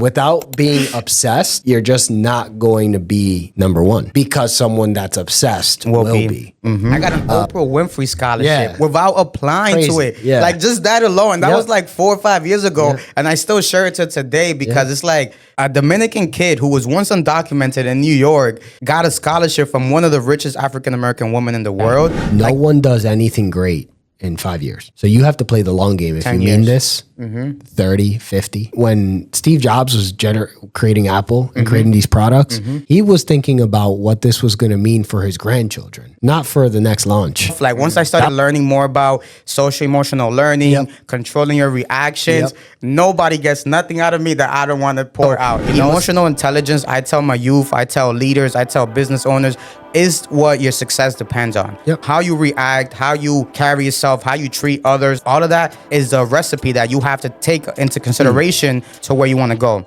Without being obsessed, you're just not going to be number one because someone that's obsessed will be. I got an Oprah Winfrey Scholarship without applying to Crazy. it. Yeah. Like just that alone. That was like 4 or 5 years ago. And I still share it to today because it's like a Dominican kid who was once undocumented in New York got a scholarship from one of the richest African-American women in the world. No one does anything great in 5 years. So you have to play the long game. If you mean this, 30, 50. When Steve Jobs was creating Apple and creating these products, he was thinking about what this was going to mean for his grandchildren, not for the next launch. Like once I started learning more about social emotional learning, controlling your reactions, nobody gets nothing out of me that I don't want to pour out. Emotional intelligence, I tell my youth, I tell leaders, I tell business owners, is what your success depends on. How you react, how you carry yourself, how you treat others, all of that is a recipe that you have to take into consideration to where you want to go.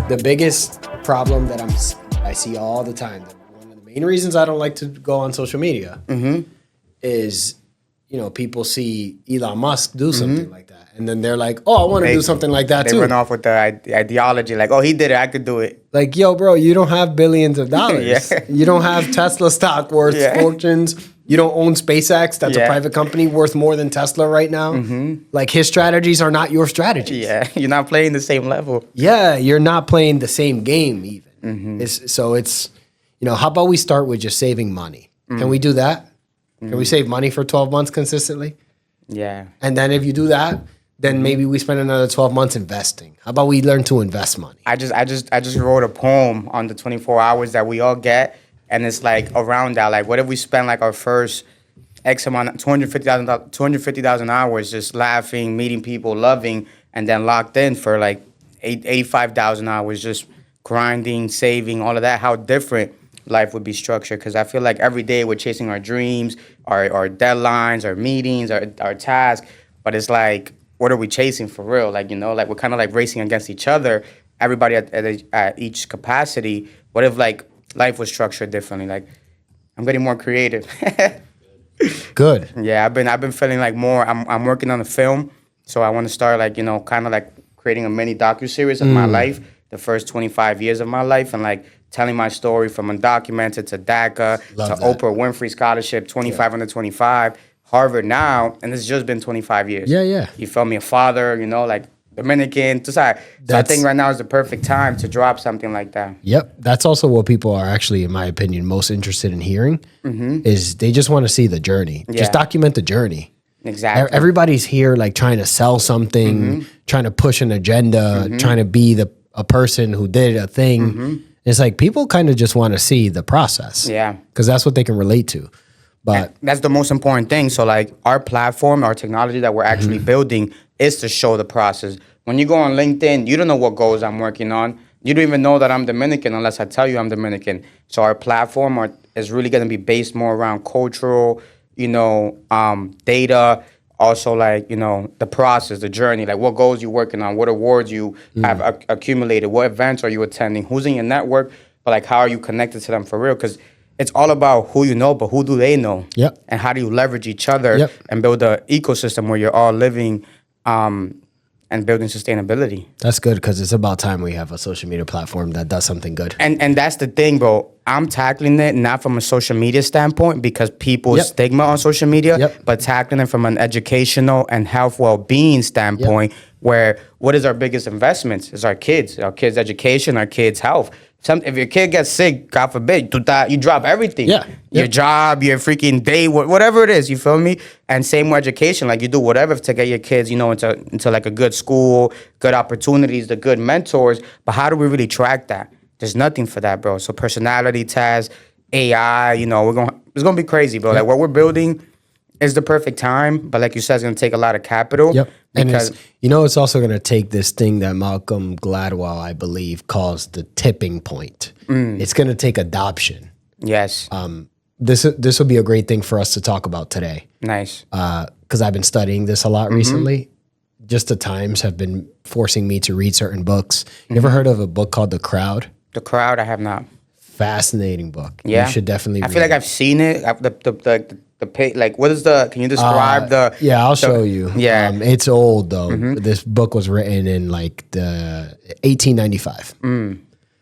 The biggest problem that I see all the time, one of the main reasons I don't like to go on social media is, people see Elon Musk do something like that. And then they're like, oh, I want to do something like that too. They run off with the ideology like, oh, he did it, I could do it. Like, yo, bro, you don't have billions of dollars. You don't have Tesla stock worth fortunes. You don't own SpaceX. That's a private company worth more than Tesla right now. Like, his strategies are not your strategies. Yeah, you're not playing the same level. Yeah, you're not playing the same game even. So it's, how about we start with just saving money? Can we do that? Can we save money for 12 months consistently? Yeah. And then if you do that, then maybe we spend another 12 months investing. How about we learn to invest money? I just wrote a poem on the 24 hours that we all get. And it's like around that, like, what if we spend like our first X amount, 250,000 hours just laughing, meeting people, loving, and then locked in for like 85,000 hours just grinding, saving, all of that, how different life would be structured. Because I feel like every day we're chasing our dreams, our deadlines, our meetings, our tasks. But it's like, what are we chasing for real? Like, like we're kind of like racing against each other, everybody at each capacity. What if like life was structured differently? Like, I'm getting more creative. Good. Yeah, I've been feeling like more. I'm working on a film, so I want to start like kind of like creating a mini docuseries of my life, the first 25 years of my life, and like telling my story from undocumented to DACA to Oprah Winfrey Scholarship, 25 under 25, Harvard now, and it's just been 25 years. Yeah. You feel me? A father, like Dominican. So I think right now is the perfect time to drop something like that. Yep. That's also what people are actually, in my opinion, most interested in hearing is they just want to see the journey. Yeah. Just document the journey. Exactly. Everybody's here like trying to sell something, trying to push an agenda, trying to be a person who did a thing. It's like people kind of just want to see the process. Yeah. Because that's what they can relate to. But that's the most important thing. So like our platform, our technology that we're actually building is to show the process. When you go on LinkedIn, you don't know what goals I'm working on. You don't even know that I'm Dominican unless I tell you I'm Dominican. So our platform is really going to be based more around cultural, data, also like, the process, the journey, like what goals you're working on, what awards you have accumulated, what events are you attending, who's in your network, but like how are you connected to them for real? Because it's all about who you know, but who do they know? Yep. And how do you leverage each other and build an ecosystem where you're all living and building sustainability. That's good because it's about time we have a social media platform that does something good. And that's the thing, bro. I'm tackling it not from a social media standpoint because people's stigma on social media, but tackling it from an educational and health well-being standpoint where what is our biggest investments? Is our kids' education, our kids' health. If your kid gets sick, God forbid, you drop everything. Your job, your freaking day, whatever it is, you feel me? And same with education, like you do whatever to get your kids, into like a good school, good opportunities, the good mentors. But how do we really track that? There's nothing for that, bro. So personality tests, AI, it's gonna be crazy, bro. Like what we're building is the perfect time, but like you said, it's gonna take a lot of capital. Because it's also going to take this thing that Malcolm Gladwell, I believe, calls the tipping point. It's going to take adoption. Yes. this will be a great thing for us to talk about today. Nice. Because I've been studying this a lot recently. Just the times have been forcing me to read certain books. You ever heard of a book called The Crowd? The Crowd, I have not. Fascinating book. Yeah. You should definitely read I feel like I've seen it. The page, like, what is the, can you describe the? Yeah, I'll show you. Yeah. It's old though. This book was written in like the 1895.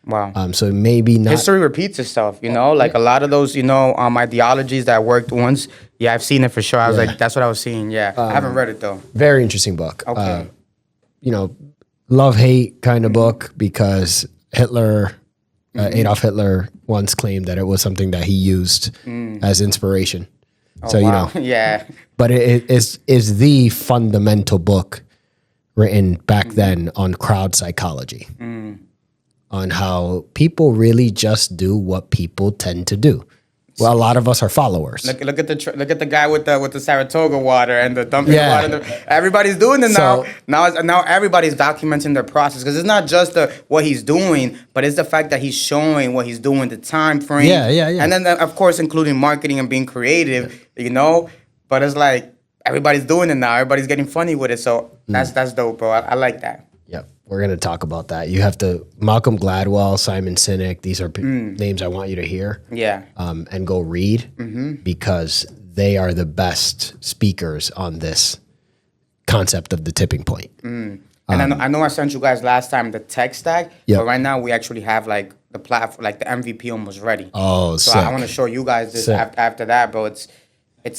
Wow. So maybe not. History repeats itself, you know, like a lot of those, ideologies that worked once. Yeah, I've seen it for sure. I was like, that's what I was seeing. Yeah. I haven't read it though. Very interesting book. Okay. Love-hate kind of book because Hitler, Adolf Hitler once claimed that it was something that he used as inspiration. Oh, so, wow. Yeah. But it is the fundamental book written back then on crowd psychology. On how people really just do what people tend to do. Well, a lot of us are followers. Look at the guy with the Saratoga water and the dumping water. Everybody's doing it now. Now everybody's documenting their process because it's not just what he's doing, but it's the fact that he's showing what he's doing, the time frame. Yeah. And then of course including marketing and being creative, But it's like everybody's doing it now. Everybody's getting funny with it. So that's dope, bro. I like that. Yep. We're going to talk about that. You have to, Malcolm Gladwell, Simon Sinek, these are names I want you to hear. Yeah. And go read because they are the best speakers on this concept of the tipping point. And I know I sent you guys last time the tech stack, but right now we actually have like the platform, like the MVP almost ready. Oh, so sick. I want to show you guys this after that, bro. It's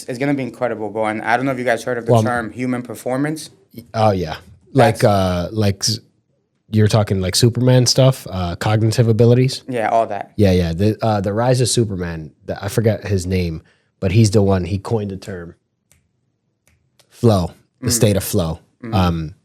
going to be incredible, bro. And I don't know if you guys heard of the term human performance. Oh, yeah. Like you're talking like Superman stuff, cognitive abilities. Yeah, all that. Yeah. The Rise of Superman. I forget his name, but he's the one. He coined the term flow, the state of flow.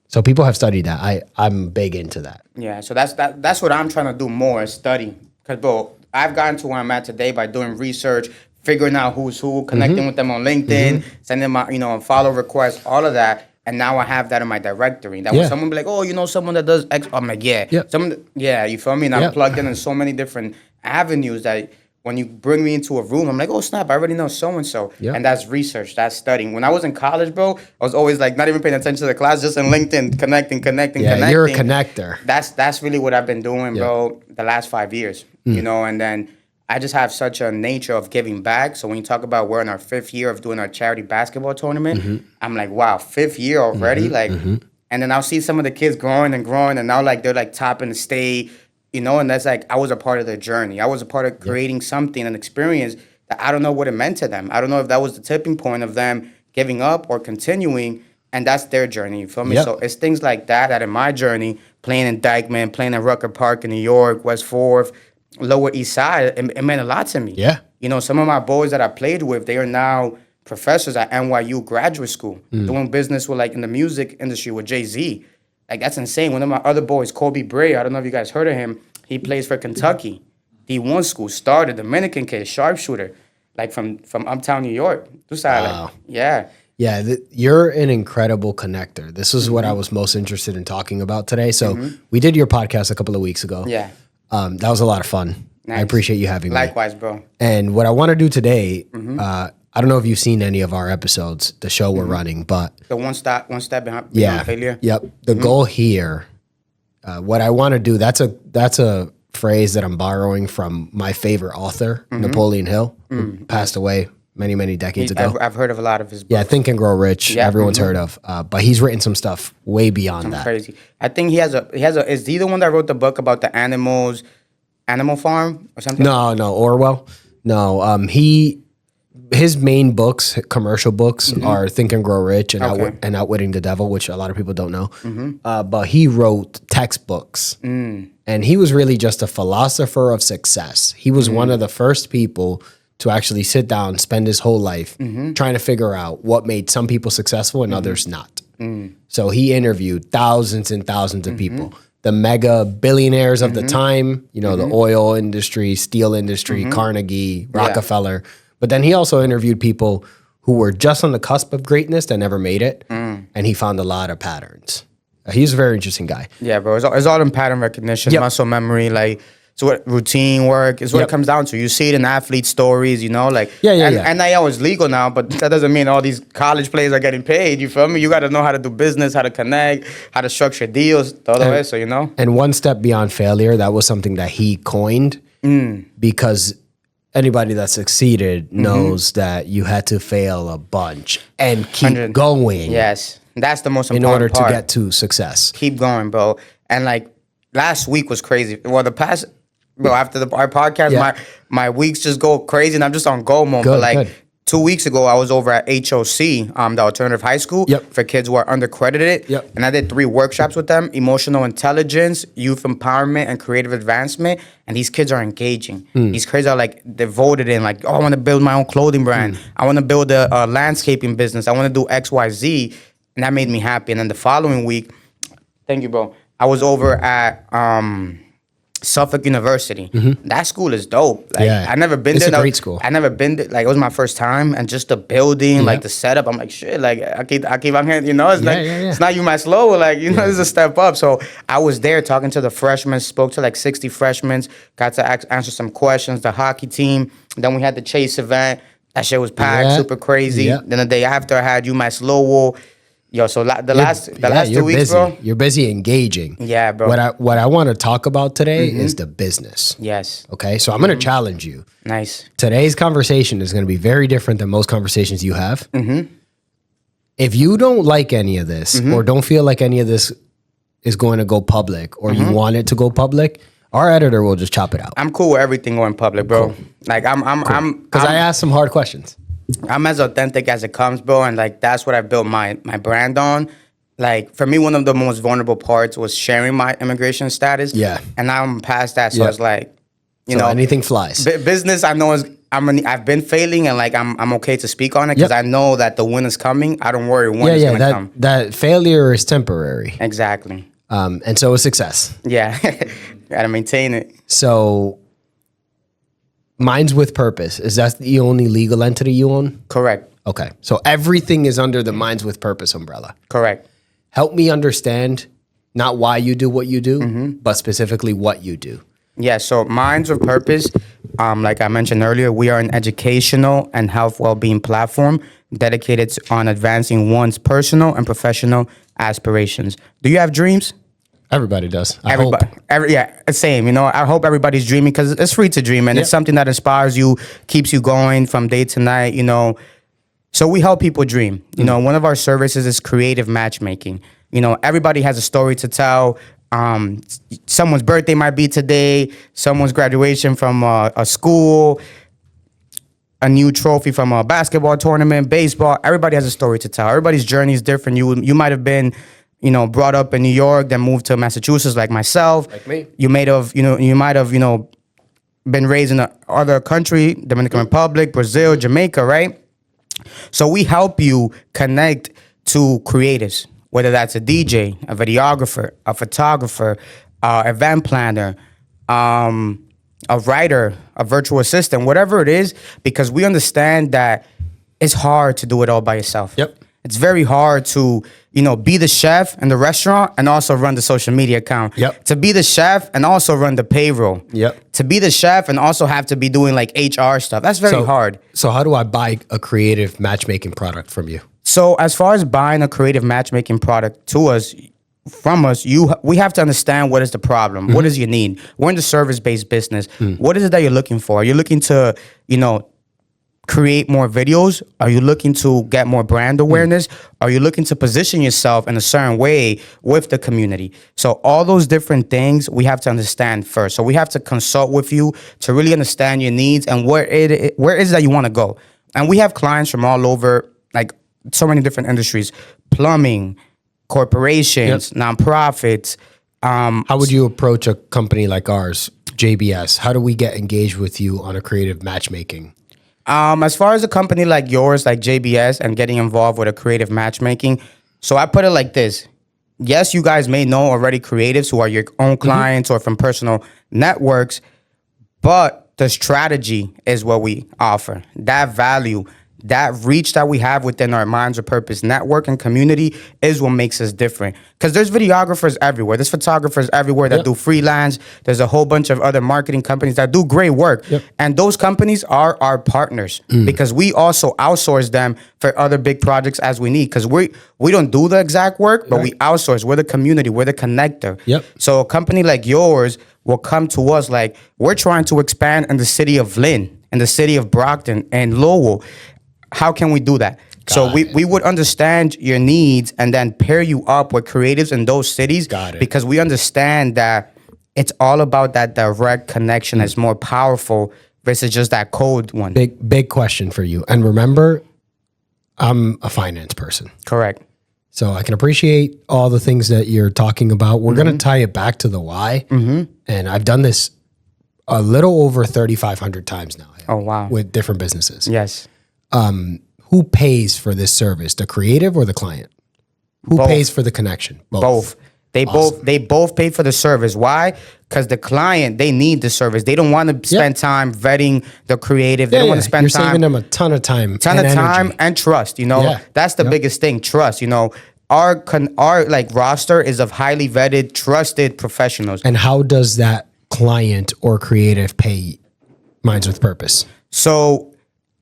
So people have studied that. I'm big into that. Yeah. So that's what I'm trying to do more is study. Because, bro, I've gotten to where I'm at today by doing research, figuring out who's who, connecting with them on LinkedIn, sending my follow requests, all of that. And now I have that in my directory. That when someone be like, oh, someone that does X, I'm like, yeah. You feel me? And I'm plugged in so many different avenues that when you bring me into a room, I'm like, oh, snap, I already know so-and-so. And that's research, that's studying. When I was in college, bro, I was always like not even paying attention to the class, just in LinkedIn, connecting. Yeah, you're a connector. That's really what I've been doing, bro, the last 5 years, and then I just have such a nature of giving back. So when you talk about we're in our 5th year of doing our charity basketball tournament, I'm like, wow, 5th year already? And then I'll see some of the kids growing, and now like they're like top in the state, and that's like, I was a part of their journey. I was a part of creating something, an experience that I don't know what it meant to them. I don't know if that was the tipping point of them giving up or continuing, and that's their journey, you feel me? So it's things like that in my journey, playing in Dykeman, playing in Rucker Park in New York, West 4th, Lower East Side, it meant a lot to me. Yeah. Some of my boys that I played with, they are now professors at NYU graduate school, doing business with in the music industry with Jay-Z. Like, that's insane. One of my other boys, Kobe Bray, I don't know if you guys heard of him. He plays for Kentucky. D1 school, started, Dominican kid, sharpshooter, from uptown New York. Wow. Yeah. Yeah, you're an incredible connector. This is what I was most interested in talking about today. So we did your podcast a couple of weeks ago. Yeah. That was a lot of fun. Nice. I appreciate you having me. Likewise, bro. And what I want to do today, I don't know if you've seen any of our episodes, the show we're running, but the one step behind failure. Yep. The goal here, what I want to do, that's a phrase that I'm borrowing from my favorite author, Napoleon Hill, who passed away many decades ago. I've heard of a lot of his books. Yeah, Think and Grow Rich. Yeah. Everyone's heard of, but he's written some stuff way beyond that. Crazy. I think he has a. Is he the one that wrote the book about the animals, Animal Farm or something? No, Orwell. No, his main books, commercial books, are Think and Grow Rich and Outwitting the Devil, which a lot of people don't know. But he wrote textbooks, and he was really just a philosopher of success. He was one of the first people to actually sit down, spend his whole life trying to figure out what made some people successful and others not. So he interviewed thousands and thousands of people. The mega billionaires of the time, the oil industry, steel industry, Carnegie, Rockefeller. But then he also interviewed people who were just on the cusp of greatness that never made it. And he found a lot of patterns. He's a very interesting guy. Yeah, bro. It's all in pattern recognition, muscle memory, It's what routine work is what it comes down to. You see it in athlete stories, you know, like NIL is legal now, but that doesn't mean all these college players are getting paid. You feel me? You got to know how to do business, how to connect, how to structure deals, todo eso, you know. And one step beyond failure, that was something that he coined because anybody that succeeded knows that you had to fail a bunch and keep going. Yes, that's the most important in order part. To get to success. Keep going, bro. And like last week was crazy. Well, after our podcast, my weeks just go crazy, and I'm just on go mode. But like 2 weeks ago, I was over at HOC, the alternative high school for kids who are undercredited. And I did 3 workshops with them: emotional intelligence, youth empowerment, and creative advancement. And these kids are engaging. These kids are like devoted in like, I want to build my own clothing brand. I want to build a landscaping business. I want to do X, Y, Z. And that made me happy. And then the following week, thank you, bro, I was over at Suffolk University. That school is dope. Like, I never been there. It's a great school. I never been there. Like, it was my first time, and just the building, like the setup. I'm like, shit. Like, I keep on here. You know, it's it's not you my slow. Like, you know, it's a step up. So I was there talking to the freshmen. Spoke to like 60 freshmen. Got to answer some questions. The hockey team. Then we had the Chase event. That shit was packed, super crazy. Then the day after, I had you my slow. Yo, so the last 2 weeks, busy. bro. You're busy engaging. Yeah, bro. What I want to talk about today is the business. Yes. Okay, so I'm going to challenge you. Nice. Today's conversation is going to be very different than most conversations you have. If you don't like any of this or don't feel like any of this is going to go public or you want it to go public, our editor will just chop it out. I'm cool with everything going public, bro. Cool. Like I'm because I asked some hard questions. I'm as authentic as it comes, bro, and like that's what I built my brand on. Like for me, one of the most vulnerable parts was sharing my immigration status. Yeah, and now I'm past that, so it's like, you know, anything flies. Business, I know I've been failing, and like I'm okay to speak on it because I know that the win is coming. I don't worry when it's gonna come. That failure is temporary. Exactly. And so is success. Yeah, gotta maintain it. So. Minds with Purpose, is that the only legal entity you own? Correct. Okay. So everything is under the Minds with Purpose umbrella. Correct. Help me understand not why you do what you do, but specifically what you do. Yeah, so Minds with Purpose, like I mentioned earlier, we are an educational and health well-being platform dedicated on advancing one's personal and professional aspirations. Do you have dreams? Everybody does. Same. You know, I hope everybody's dreaming because it's free to dream, and it's something that inspires you, keeps you going from day to night. You know, so we help people dream. You know, one of our services is creative matchmaking. You know, everybody has a story to tell. Someone's birthday might be today. Someone's graduation from a school. A new trophy from a basketball tournament, baseball. Everybody has a story to tell. Everybody's journey is different. You might have been, you know, brought up in New York, then moved to Massachusetts, like myself. Like me. You might have, been raised in other country, Dominican Republic, Brazil, Jamaica, right? So we help you connect to creatives, whether that's a DJ, a videographer, a photographer, event planner, a writer, a virtual assistant, whatever it is, because we understand that it's hard to do it all by yourself. Yep. It's very hard to, be the chef in the restaurant and also run the social media account. Yep. To be the chef and also run the payroll. Yep. To be the chef and also have to be doing like HR stuff. That's very hard. So how do I buy a creative matchmaking product from you? So as far as buying a creative matchmaking product from us, we have to understand what is the problem. What is your need? We're in the service-based business. What is it that you're looking for? Are you looking to, create more videos? Are you looking to get more brand awareness? Are you looking to position yourself in a certain way with the community? So all those different things we have to understand first. So we have to consult with you to really understand your needs and where is it that you want to go. And we have clients from all over, like so many different industries: plumbing, corporations, nonprofits. How would you approach a company like ours, JBS? How do we get engaged with you on a creative matchmaking? As far as a company like yours, like JBS, and getting involved with a creative matchmaking, so I put it like this. Yes, you guys may know already creatives who are your own clients or from personal networks, but the strategy is what we offer. That value, that reach that we have within our Minds of Purpose network and community is what makes us different. Because there's videographers everywhere. There's photographers everywhere that do freelance. There's a whole bunch of other marketing companies that do great work. And those companies are our partners because we also outsource them for other big projects as we need. Because we don't do the exact work, but we outsource. We're the community. We're the connector. So a company like yours will come to us like, we're trying to expand in the city of Lynn, in the city of Brockton, and Lowell. How can we do that? So we would understand your needs and then pair you up with creatives in those cities. Because we understand that it's all about that direct connection that's more powerful versus just that cold one. Big question for you. And remember, I'm a finance person. Correct. So I can appreciate all the things that you're talking about. We're going to tie it back to the why. And I've done this a little over 3,500 times now. Oh, wow. With different businesses. Yes. Who pays for this service, the creative or the client? Who pays for the connection? Both. They both pay for the service. Why? Because the client, they need the service. They don't want to spend time vetting the creative. They don't want to spend time. You're saving them a ton of time. Time and trust. You know, that's the biggest thing. Trust. You know, our like roster is of highly vetted, trusted professionals. And how does that client or creative pay Minds with Purpose? So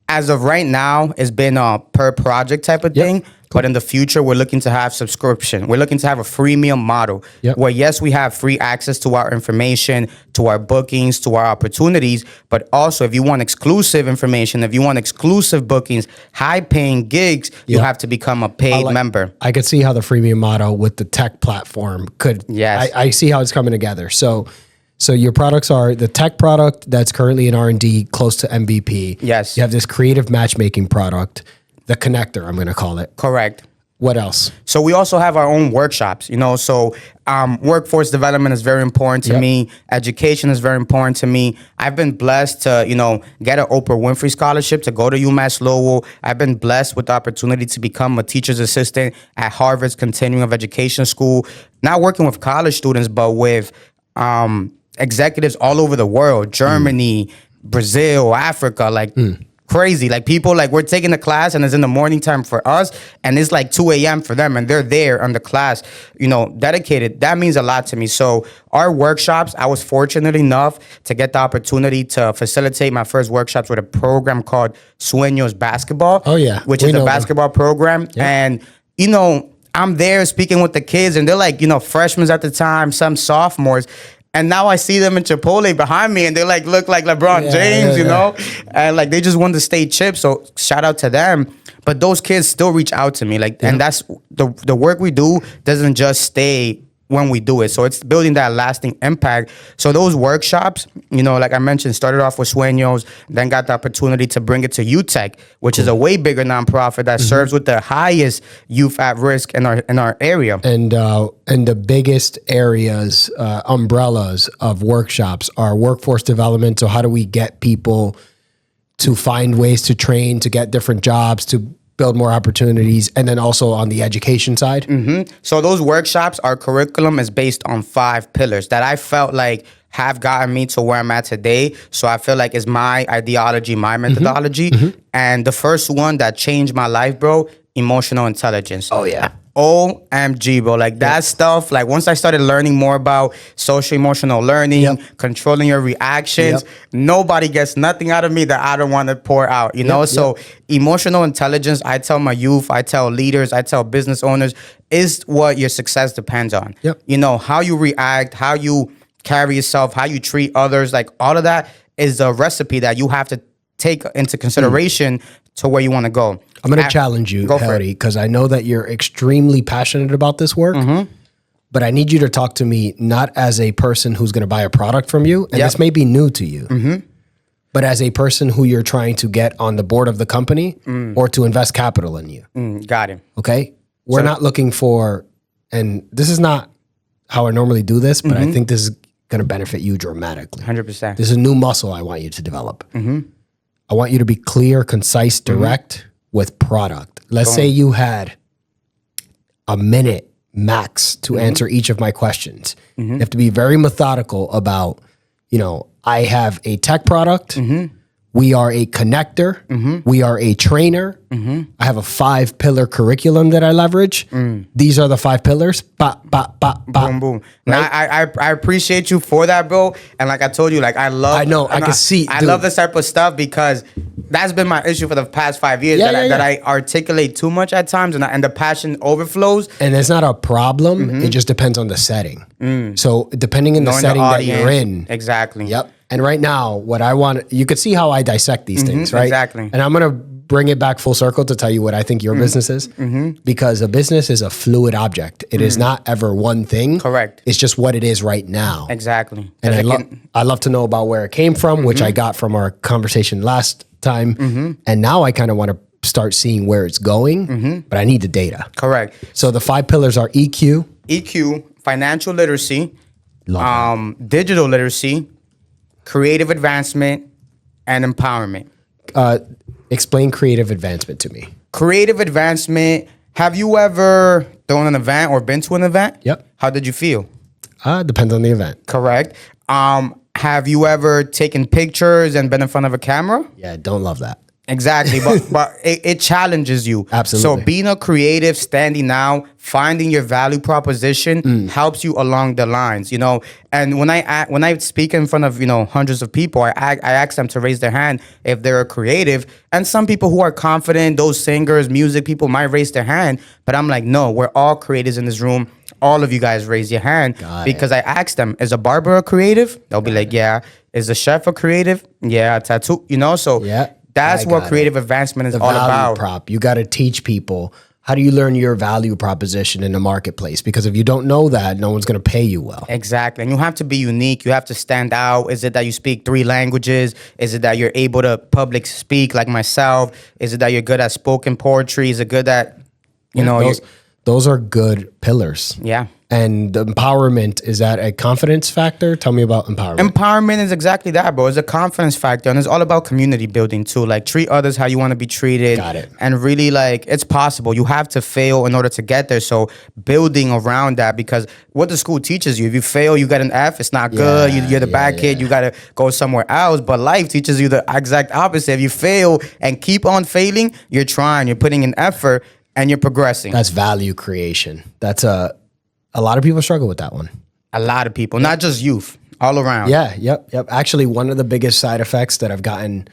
as of right now, it's been a per project type of thing. But in the future, we're looking to have subscription. We're looking to have a freemium model where, yes, we have free access to our information, to our bookings, to our opportunities. But also, if you want exclusive information, if you want exclusive bookings, high-paying gigs, you have to become a paid member. I could see how the freemium model with the tech platform could. Yes. I see how it's coming together. So your products are the tech product that's currently in R&D, close to MVP. Yes. You have this creative matchmaking product, the connector, I'm going to call it. Correct. What else? So we also have our own workshops, you know, so workforce development is very important to me. Education is very important to me. I've been blessed to, you know, get an Oprah Winfrey Scholarship to go to UMass Lowell. I've been blessed with the opportunity to become a teacher's assistant at Harvard's Continuing of Education School, not working with college students, but with executives all over the world, Germany, Brazil, Africa, like crazy. Like people, like we're taking the class and it's in the morning time for us and it's like 2 a.m. for them and they're there on the class, you know, dedicated. That means a lot to me. So our workshops, I was fortunate enough to get the opportunity to facilitate my first workshops with a program called Sueños Basketball. Oh yeah. Which is a basketball program. And, you know, I'm there speaking with the kids and they're like, you know, freshmen at the time, some sophomores. And now I see them in Chipotle behind me and they like look like LeBron James, you know? And like they just won the state chip. So shout out to them. But those kids still reach out to me. Like, and that's the work we do doesn't just stay when we do it. So it's building that lasting impact. So those workshops, you know, like I mentioned, started off with Sueños, then got the opportunity to bring it to UTech, which is a way bigger nonprofit that serves with the highest youth at risk in our area. And the biggest areas, umbrellas of workshops are workforce development. So how do we get people to find ways to train, to get different jobs, to build more opportunities, and then also on the education side? So those workshops, our curriculum is based on 5 pillars that I felt like have gotten me to where I'm at today. So I feel like it's my ideology, my methodology. And the first one that changed my life, bro, emotional intelligence. Oh yeah. OMG, bro. Like that stuff, like once I started learning more about social emotional learning, controlling your reactions, nobody gets nothing out of me that I don't want to pour out, you know? So emotional intelligence, I tell my youth, I tell leaders, I tell business owners, is what your success depends on. You know, how you react, how you carry yourself, how you treat others, like all of that is a recipe that you have to take into consideration to where you want to go. I'm going to challenge you, Harry, because I know that you're extremely passionate about this work, but I need you to talk to me not as a person who's going to buy a product from you, and this may be new to you, but as a person who you're trying to get on the board of the company or to invest capital in you. Got it. Okay? We're not looking for, and this is not how I normally do this, but I think this is going to benefit you dramatically. 100%. This is a new muscle I want you to develop. I want you to be clear, concise, direct with product. Let's say you had a minute max to answer each of my questions. You have to be very methodical about, you know, I have a tech product We are a connector. We are a trainer. I have a 5-pillar curriculum that I leverage. These are the 5 pillars. Boom, boom. Now, I appreciate you for that, bro. And like I told you, like I can see. I love this type of stuff because that's been my issue for the past 5 years. That I articulate too much at times, and the passion overflows. And it's not a problem. It just depends on the setting. So depending on the setting that you're in. Exactly. Yep. And right now, what I want, you could see how I dissect these things, right? Exactly. And I'm going to bring it back full circle to tell you what I think your business is. Because a business is a fluid object. It is not ever one thing. Correct. It's just what it is right now. Exactly. And I love to know about where it came from, which I got from our conversation last time. And now I kind of want to start seeing where it's going, but I need the data. Correct. So the 5 pillars are EQ, financial literacy, digital literacy, creative advancement, and empowerment. Explain creative advancement to me. Creative advancement. Have you ever done an event or been to an event? Yep. How did you feel? Depends on the event. Correct. Have you ever taken pictures and been in front of a camera? Yeah, don't love that. Exactly, but it challenges you. Absolutely. So being a creative, standing out, finding your value proposition helps you along the lines, you know. And when I speak in front of, you know, hundreds of people, I ask them to raise their hand if they're a creative. And some people who are confident, those singers, music people, might raise their hand. But I'm like, no, we're all creatives in this room. All of you guys raise your hand because I asked them, is a barber a creative? They'll be like, yeah. Is a chef a creative? Yeah, a tattoo, you know. So yeah. That's what creative advancement is all about. Prop. You got to teach people, how do you learn your value proposition in the marketplace? Because if you don't know that, no one's going to pay you well. Exactly. And you have to be unique. You have to stand out. Is it that you speak 3 languages? Is it that you're able to public speak like myself? Is it that you're good at spoken poetry? Is it good at, you know? Those are good pillars. Yeah. And the empowerment, is that a confidence factor? Tell me about empowerment. Empowerment is exactly that, bro. It's a confidence factor. And it's all about community building too. Like, treat others how you want to be treated. Got it. And really, like, it's possible. You have to fail in order to get there. So building around that, because what the school teaches you, if you fail, you get an F, it's not good. You're the bad kid. You got to go somewhere else. But life teaches you the exact opposite. If you fail and keep on failing, you're trying, you're putting in effort, and you're progressing. That's value creation. That's a lot of people struggle with that one. A lot of people, not just youth, all around. Yeah, yep. Actually, one of the biggest side effects that I've gotten,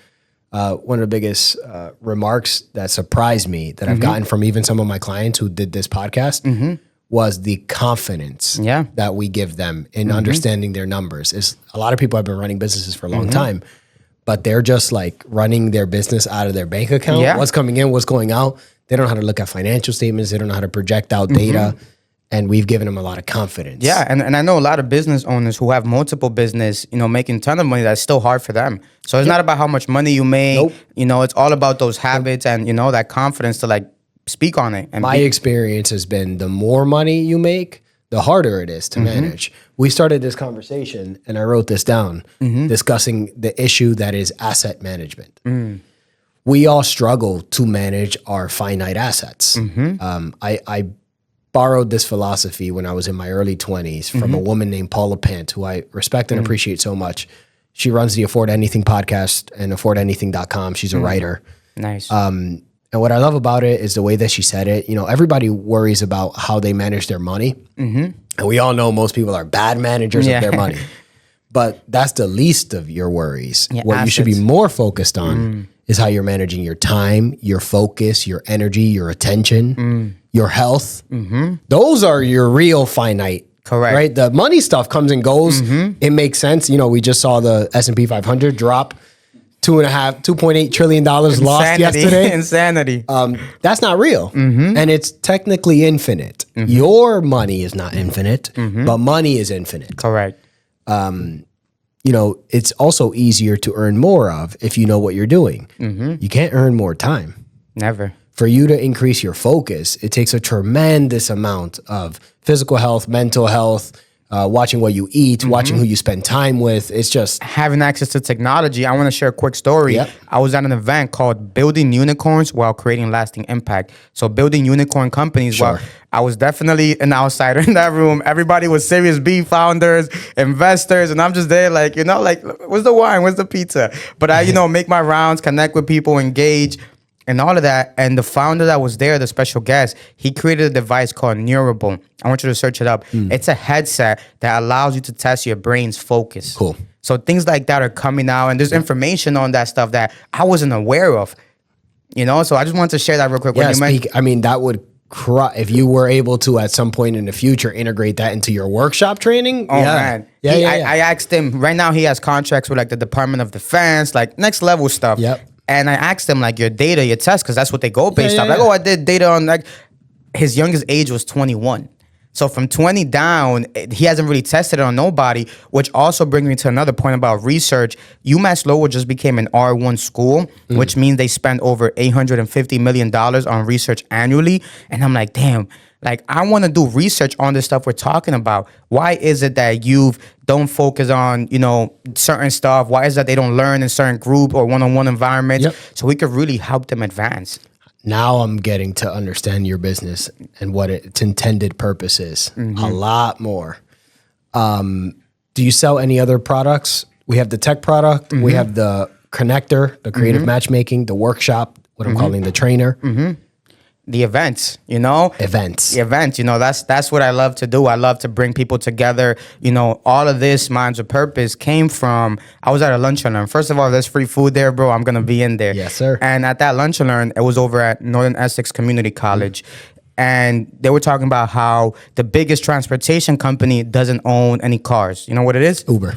one of the biggest remarks that surprised me that I've gotten from even some of my clients who did this podcast was the confidence that we give them in understanding their numbers. Is a lot of people have been running businesses for a long time, but they're just like running their business out of their bank account. Yeah. What's coming in, what's going out. They don't know how to look at financial statements. They don't know how to project out data. And we've given them a lot of confidence. Yeah, and I know a lot of business owners who have multiple business, you know, making a ton of money, that's still hard for them. So it's not about how much money you make. Nope. You know, it's all about those habits and, you know, that confidence to like speak on it. And my experience has been the more money you make, the harder it is to manage. We started this conversation, and I wrote this down, discussing the issue that is asset management. We all struggle to manage our finite assets. I borrowed this philosophy when I was in my early 20s from a woman named Paula Pant, who I respect and appreciate so much. She runs the Afford Anything podcast and affordanything.com. She's a writer. Nice. And what I love about it is the way that she said it. You know, everybody worries about how they manage their money. And we all know most people are bad managers of their money. But that's the least of your worries. What you should be more focused on is how you're managing your time, your focus, your energy, your attention, your health. Those are your real finite. Correct. Right? The money stuff comes and goes. It makes sense. You know, we just saw the S&P 500 drop $2.8 trillion lost yesterday. Insanity. That's not real. And it's technically infinite. Your money is not infinite, but money is infinite. Correct. You know, it's also easier to earn more of if you know what you're doing. You can't earn more time. Never. For you to increase your focus, it takes a tremendous amount of physical health, mental health, watching what you eat, watching who you spend time with. It's just having access to technology. I want to share a quick story. Yep. I was at an event called Building Unicorns While Creating Lasting Impact. So building unicorn companies while I was definitely an outsider in that room. Everybody was Series B founders, investors, and I'm just there like, like, where's the wine? Where's the pizza? But I, make my rounds, connect with people, engage, and all of that. And the founder that was there, the special guest, he created a device called Neurable. I want you to search it up. It's a headset that allows you to test your brain's focus. Cool. So things like that are coming out, and there's information on that stuff that I wasn't aware of. So I just wanted to share that real quick. Yeah, that would if you were able to at some point in the future integrate that into your workshop training. Oh man, I asked him. Right now, he has contracts with like the Department of Defense, like next level stuff. Yep. And I asked him like your data, your test, because that's what they go based off. Like, I did data on like his youngest age was 21. So from 20 down, he hasn't really tested it on nobody, which also brings me to another point about research. UMass Lowell just became an R1 school, which means they spend over $850 million on research annually. And I'm like, damn, like I want to do research on this stuff we're talking about. Why is it that youth don't focus on, certain stuff? Why is it that they don't learn in certain group or one-on-one environments? Yep. So we could really help them advance. Now I'm getting to understand your business and what its intended purpose is a lot more. Do you sell any other products? We have the tech product. We have the connector, the creative matchmaking, the workshop, what I'm calling the trainer. The events, Events. The events, that's what I love to do. I love to bring people together. All of this Minds of Purpose came from, I was at a lunch and learn. First of all, there's free food there, bro. I'm going to be in there. Yes, sir. And at that lunch and learn, it was over at Northern Essex Community College. And they were talking about how the biggest transportation company doesn't own any cars. You know what it is? Uber.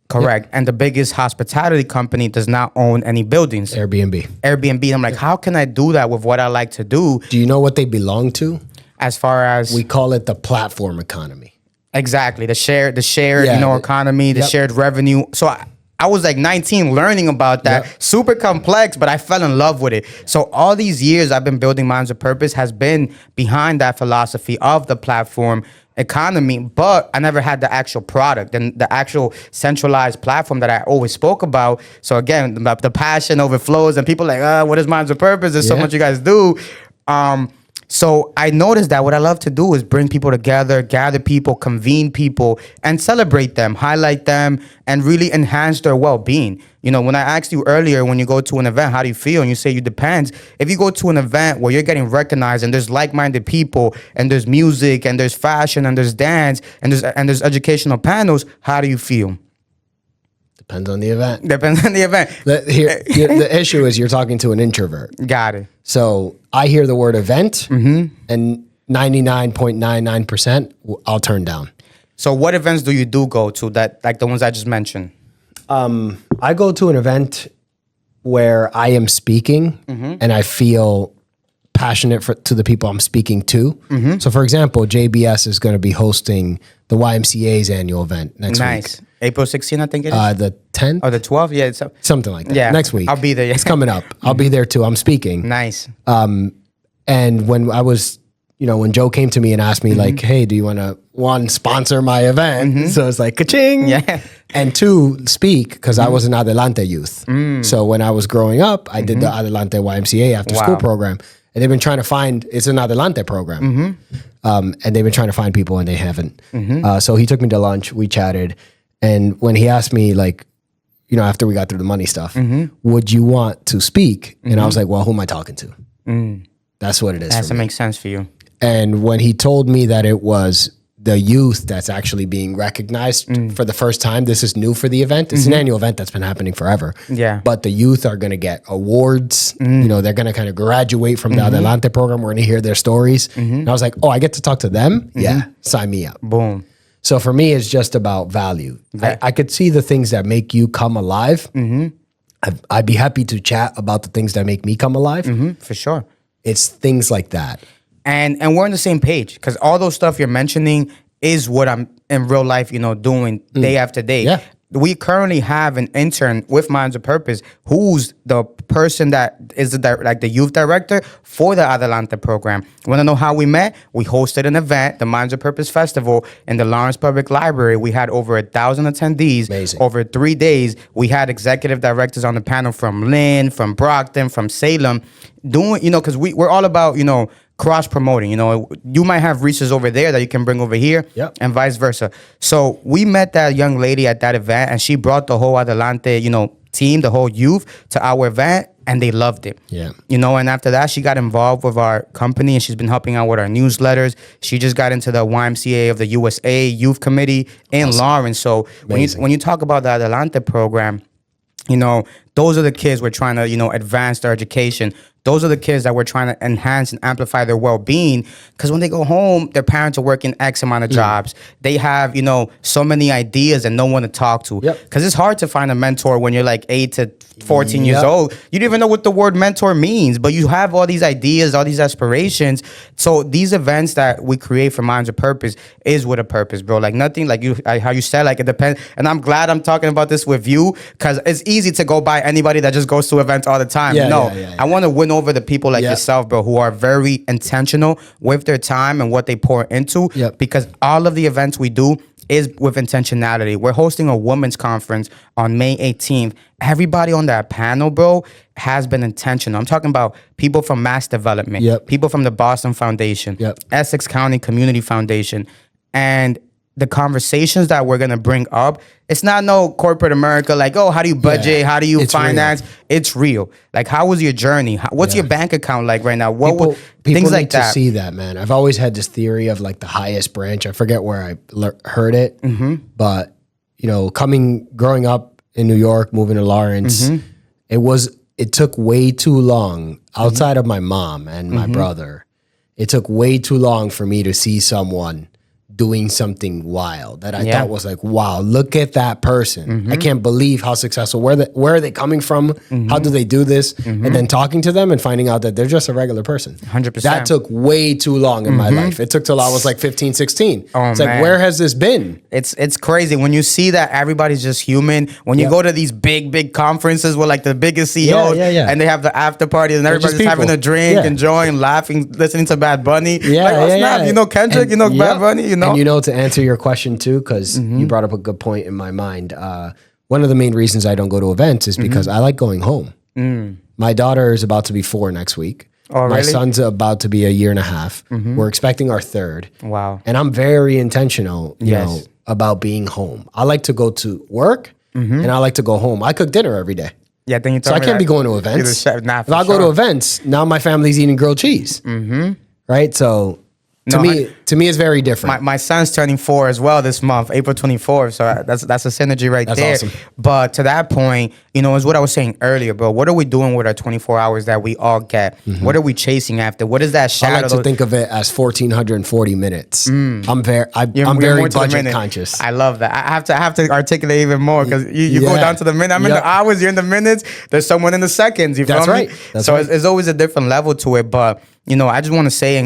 Correct. Yep. And the biggest hospitality company does not own any buildings. Airbnb. I'm like, how can I do that with what I like to do? Do you know what they belong to? As far as we call it the platform economy. Exactly. The shared economy, the shared revenue. So I was like 19 learning about that. Yep. Super complex, but I fell in love with it. So all these years I've been building Minds of Purpose has been behind that philosophy of the platform economy, but I never had the actual product and the actual centralized platform that I always spoke about. So again, the passion overflows and people are like, what is Minds of Purpose? There's so much you guys do. So I noticed that what I love to do is bring people together, gather people, convene people, and celebrate them, highlight them, and really enhance their well-being. When I asked you earlier, when you go to an event, how do you feel? And you say you depends. If you go to an event where you're getting recognized and there's like-minded people and there's music and there's fashion and there's dance and there's educational panels, how do you feel? Depends on the event. The issue is you're talking to an introvert. Got it. So I hear the word event and 99.99% I'll turn down. So what events do you go to that, like the ones I just mentioned? I go to an event where I am speaking and I feel passionate to the people I'm speaking to. So for example, JBS is going to be hosting the YMCA's annual event next week. April 16th, I think it is. The 10th? Or the 12th? Yeah. Something like that. Yeah. Next week. I'll be there. Yeah. It's coming up. I'll be there too. I'm speaking. Nice. And when I was, when Joe came to me and asked me like, hey, do you want to, one, sponsor my event? So it's like, ka-ching. Yeah. And two, speak, because I was an Adelante youth. So when I was growing up, I did the Adelante YMCA after school program. And they've been trying to find, it's an Adelante program. And they've been trying to find people and they haven't. So he took me to lunch, we chatted. And when he asked me like, after we got through the money stuff, would you want to speak? And I was like, well, who am I talking to? That's what it is. Has to make sense for you. And when he told me that it was the youth that's actually being recognized for the first time, this is new for the event. It's an annual event that's been happening forever. Yeah. But the youth are going to get awards. They're going to kind of graduate from the Adelante program. We're going to hear their stories. And I was like, oh, I get to talk to them? Yeah, sign me up. Boom. So for me, it's just about value. I could see the things that make you come alive. I'd be happy to chat about the things that make me come alive. For sure. It's things like that. And we're on the same page because all those stuff you're mentioning is what I'm in real life, doing day after day. Yeah. We currently have an intern with Minds of Purpose who's the person that is the youth director for the Adelante program. Want to know how we met? We hosted an event, the Minds of Purpose Festival in the Lawrence Public Library. We had over 1,000 attendees. Amazing. Over 3 days. We had executive directors on the panel from Lynn, from Brockton, from Salem, doing, because we're all about, cross promoting. You know, you might have resources over there that you can bring over here, and vice versa. So we met that young lady at that event, and she brought the whole Adelante, you know, team, the whole youth to our event, and they loved it. Yeah. You know, and after that, she got involved with our company, and she's been helping out with our newsletters. She just got into the YMCA of the USA Youth Committee in Lawrence. So when you talk about the Adelante program, you know, those are the kids we're trying to, you know, advance their education. Those are the kids that we're trying to enhance and amplify their well-being. Because when they go home, their parents are working X amount of jobs. They have, you know, so many ideas and no one to talk to. Because it's hard to find a mentor when you're like 8 to 14 years old. You don't even know what the word mentor means, but you have all these ideas, all these aspirations. So these events that we create for Minds of Purpose is with a purpose, bro. Like nothing, like how you said, like it depends. And I'm glad I'm talking about this with you, because it's easy to go by anybody that just goes to events all the time. I want to win over the people like yourself, bro, who are very intentional with their time and what they pour into, because all of the events we do is with intentionality. We're hosting a women's conference on May 18th. Everybody on that panel, bro, has been intentional. I'm talking about people from Mass Development, people from the Boston Foundation, Essex County Community Foundation, and the conversations that we're going to bring up, it's not no corporate America like, oh, how do you budget? How do you finance? Real. It's real. Like, how was your journey? What's your bank account like right now? People things need like to that. see that, man. I've always had this theory of like the highest branch. I forget where I heard it, but you know, growing up in New York, moving to Lawrence, it took way too long outside of my mom and my brother. It took way too long for me to see someone doing something wild that I thought was like, wow, look at that person. I can't believe how successful. Where are they coming from? How do they do this? And then talking to them and finding out that they're just a regular person. 100%. That took way too long in my life. It took till I was like 15, 16. It's like, where has this been? It's crazy when you see that everybody's just human. When you go to these big conferences with like the biggest CEOs and they have the after parties and everybody's just having a drink, enjoying, laughing, listening to Bad Bunny. You know Kendrick, you know Bad Bunny, you know. And you know, to answer your question too, because you brought up a good point in my mind. One of the main reasons I don't go to events is because I like going home. My daughter is about to be 4 next week. Oh, my really? son's about to be a year and a half. We're expecting our 3rd. Wow. And I'm very intentional, you know, about being home. I like to go to work and I like to go home. I cook dinner every day. Yeah, then you so I can't be going to events. If I go to events, now my family's eating grilled cheese. Right? So to me, it's very different. My son's turning 4 as well this month, April 24th. So that's a synergy right there. That's awesome. But to that point, you know, is what I was saying earlier, bro. What are we doing with our 24 hours that we all get? What are we chasing after? What is that shadow? I like to think of it as 1,440 minutes. I'm very budget conscious. I love that. I have to articulate even more because you go down to the minute. I'm in the hours, you're in the minutes. There's someone in the seconds. You feel me? So it's always a different level to it. But you know, I just want to say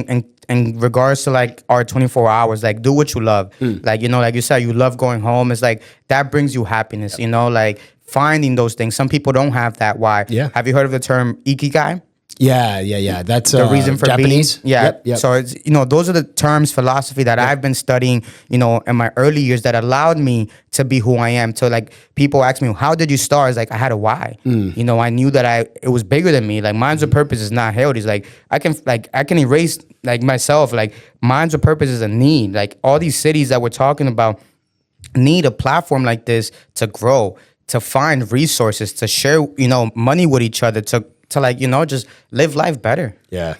in regards to like our 24 hours, like do what you love. Like, you know, like you said, you love going home. It's like that brings you happiness, you know, like finding those things. Some people don't have that. Why? Yeah. Have you heard of the term ikigai? Yeah. That's the reason for Japanese. Being. Yeah. Yep. So it's, you know, those are the terms, philosophy that I've been studying, you know, in my early years that allowed me to be who I am. So like people ask me, how did you start? It's like, I had a why. You know, I knew that it was bigger than me. Like Minds of Purpose is not healthy. It's like, I can erase like myself. Like Minds of Purpose is a need. Like all these cities that we're talking about need a platform like this to grow, to find resources, to share, you know, money with each other, to like, you know, just live life better. Yeah.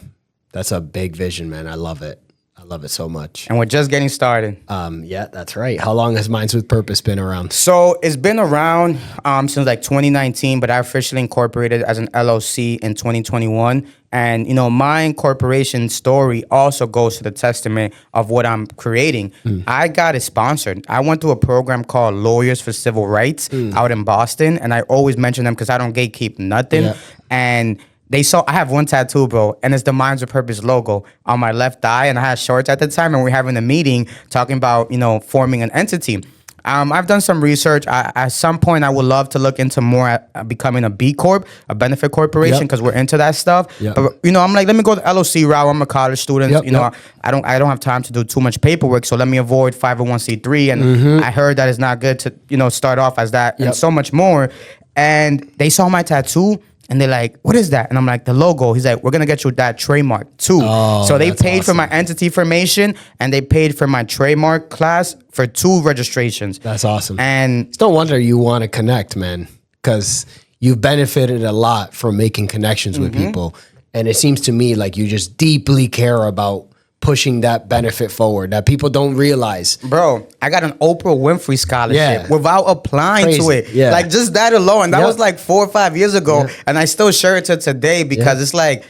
That's a big vision, man. I love it. I love it so much. And we're just getting started. Yeah, that's right. How long has Minds with Purpose been around? So it's been around since like 2019, but I officially incorporated as an LLC in 2021. And, you know, my incorporation story also goes to the testament of what I'm creating. I got it sponsored. I went through a program called Lawyers for Civil Rights out in Boston. And I always mention them because I don't gatekeep nothing. Yeah. And they saw, I have one tattoo, bro, and it's the Minds of Purpose logo on my left thigh. And I had shorts at the time, and we're having a meeting talking about, you know, forming an entity. I've done some research. At some point, I would love to look into more at becoming a B Corp, a benefit corporation, because we're into that stuff. But, you know, I'm like, let me go the LLC route. I'm a college student. You know, I don't have time to do too much paperwork, so let me avoid 501c3. And I heard that it's not good to, you know, start off as that and so much more. And they saw my tattoo. And they're like, what is that? And I'm like, the logo. He's like, we're going to get you that trademark too. So they paid for my entity formation and they paid for my trademark class for 2 registrations. That's awesome. And it's no wonder you want to connect, man, because you've benefited a lot from making connections with people. And it seems to me like you just deeply care about pushing that benefit forward that people don't realize. Bro, I got an Oprah Winfrey Scholarship without applying to it. Yeah. Like just that alone. That was like 4 or 5 years ago. And I still share it to today because it's like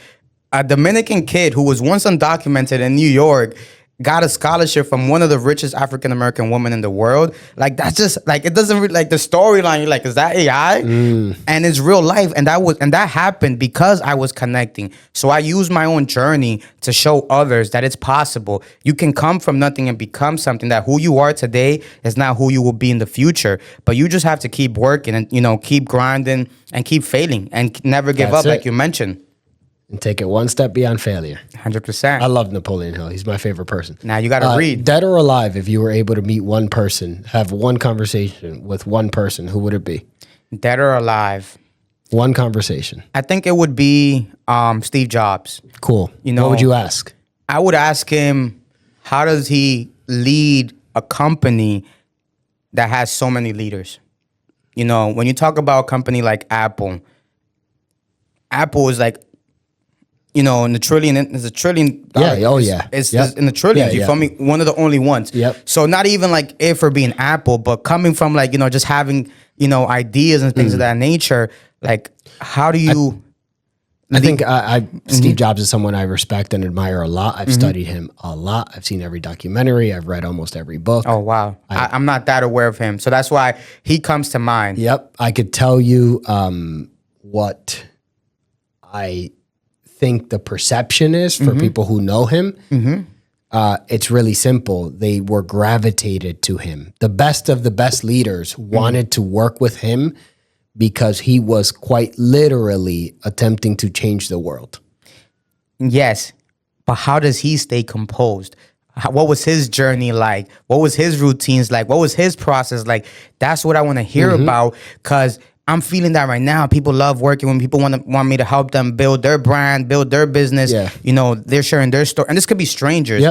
a Dominican kid who was once undocumented in New York got a scholarship from one of the richest African-American women in the world. Like that's just like, it doesn't really, like the storyline, you're like, is that AI? And it's real life. And that happened because I was connecting. So I use my own journey to show others that it's possible. You can come from nothing and become something, that who you are today is not who you will be in the future. But you just have to keep working and, you know, keep grinding and keep failing and never give up, like you mentioned. And take it one step beyond failure. 100%. I love Napoleon Hill. He's my favorite person. Now you got to read. Dead or alive, if you were able to meet one person, have one conversation with one person, who would it be? Dead or alive. One conversation. I think it would be Steve Jobs. Cool. You know, what would you ask? I would ask him, how does he lead a company that has so many leaders? You know, when you talk about a company like Apple is like, you know, in the trillion, it's a trillion. It's in the trillions. You feel me? One of the only ones. So not even like it for being Apple, but coming from like, you know, just having, you know, ideas and things of that nature. Like, how do you? I think Steve Jobs is someone I respect and admire a lot. I've studied him a lot. I've seen every documentary. I've read almost every book. Oh, wow. I'm not that aware of him. So that's why he comes to mind. Yep. I could tell you what I think the perception is for people who know him. It's really simple. They were gravitated to him. The best of the best leaders wanted to work with him because he was quite literally attempting to change the world. Yes, but how does he stay composed? What was his journey like? What was his routines like? What was his process like? That's what I want to hear about, because I'm feeling that right now. People love working when people want me to help them build their brand, build their business. You know, they're sharing their story. And this could be strangers.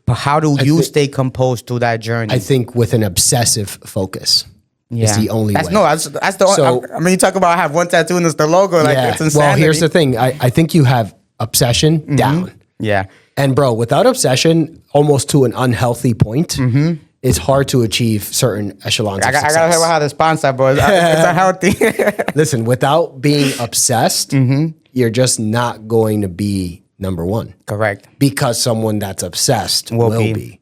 But how do you stay composed through that journey? I think with an obsessive focus. It's the only way. That's the only, I mean, you talk about I have one tattoo and it's the logo. Like, it's insanity. Well, here's the thing. I think you have obsession down. And bro, without obsession, almost to an unhealthy point, it's hard to achieve certain echelons of success. I gotta have how the sponsor, bro. It's unhealthy. Listen, without being obsessed, you're just not going to be number one. Correct. Because someone that's obsessed will be.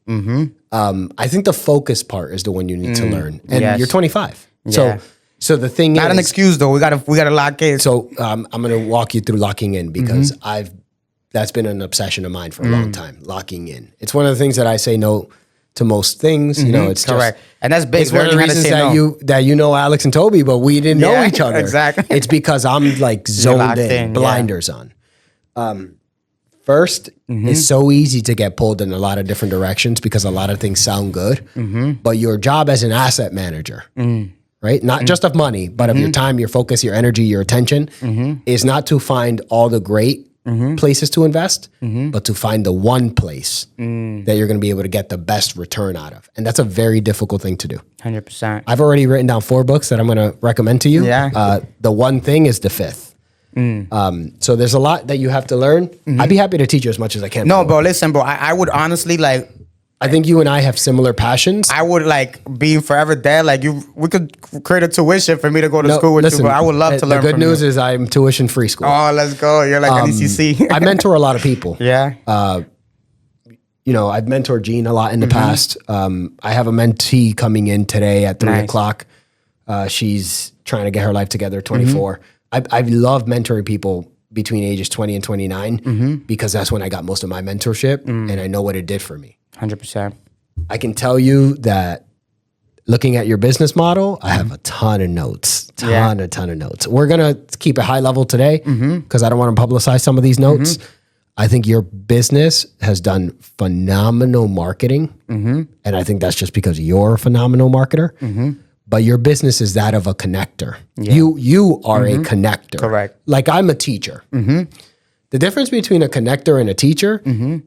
I think the focus part is the one you need to learn. And you're 25. So the thing is, not an excuse though. We gotta lock in. So I'm gonna walk you through locking in, because that's been an obsession of mine for a long time. Locking in. It's one of the things that I say no to most things. You know, it's correct. And that's big. It's one of the reasons that you know Alex and Toby, but we didn't know each other. Exactly. It's because I'm like zoned in, blinders on. First, it's so easy to get pulled in a lot of different directions because a lot of things sound good. But your job as an asset manager, right? Not just of money, but of your time, your focus, your energy, your attention, is not to find all the great places to invest, but to find the one place that you're going to be able to get the best return out of. And that's a very difficult thing to do. 100%. I've already written down 4 books that I'm going to recommend to you. The one thing is the 5th. So there's a lot that you have to learn. I'd be happy to teach you as much as I can. No, bro, listen, bro. I would honestly like. I think you and I have similar passions. I would like being forever dead. Like we could create a tuition for me to go to school with you. But I would love to learn. The good news is I'm tuition free school. Oh, let's go. You're like an ECC. I mentor a lot of people. Yeah. You know, I've mentored Gene a lot in the past. I have a mentee coming in today at 3 o'clock. She's trying to get her life together, 24. I love mentoring people between ages 20 and 29 because that's when I got most of my mentorship and I know what it did for me. 100%. I can tell you that looking at your business model, I have a ton of notes, ton of notes. We're going to keep it high level today because I don't want to publicize some of these notes. I think your business has done phenomenal marketing. And I think that's just because you're a phenomenal marketer. but your business is that of a connector. You are a connector. Correct. Like I'm a teacher. The difference between a connector and a teacher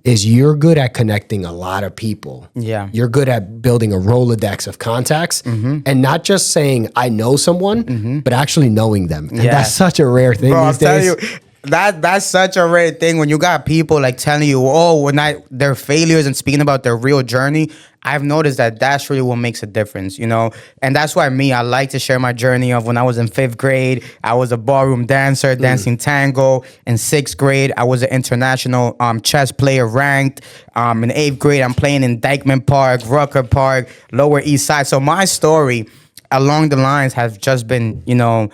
is you're good at connecting a lot of people. Yeah. You're good at building a Rolodex of contacts and not just saying, I know someone, but actually knowing them. And that's such a rare thing these days. I'm telling you, that's such a rare thing when you got people like telling you, their failures and speaking about their real journey. I've noticed that that's really what makes a difference, you know? And that's why I like to share my journey of when I was in 5th grade, I was a ballroom dancer, dancing tango. In 6th grade, I was an international chess player ranked. In 8th grade, I'm playing in Dyckman Park, Rucker Park, Lower East Side. So my story along the lines has just been, you know,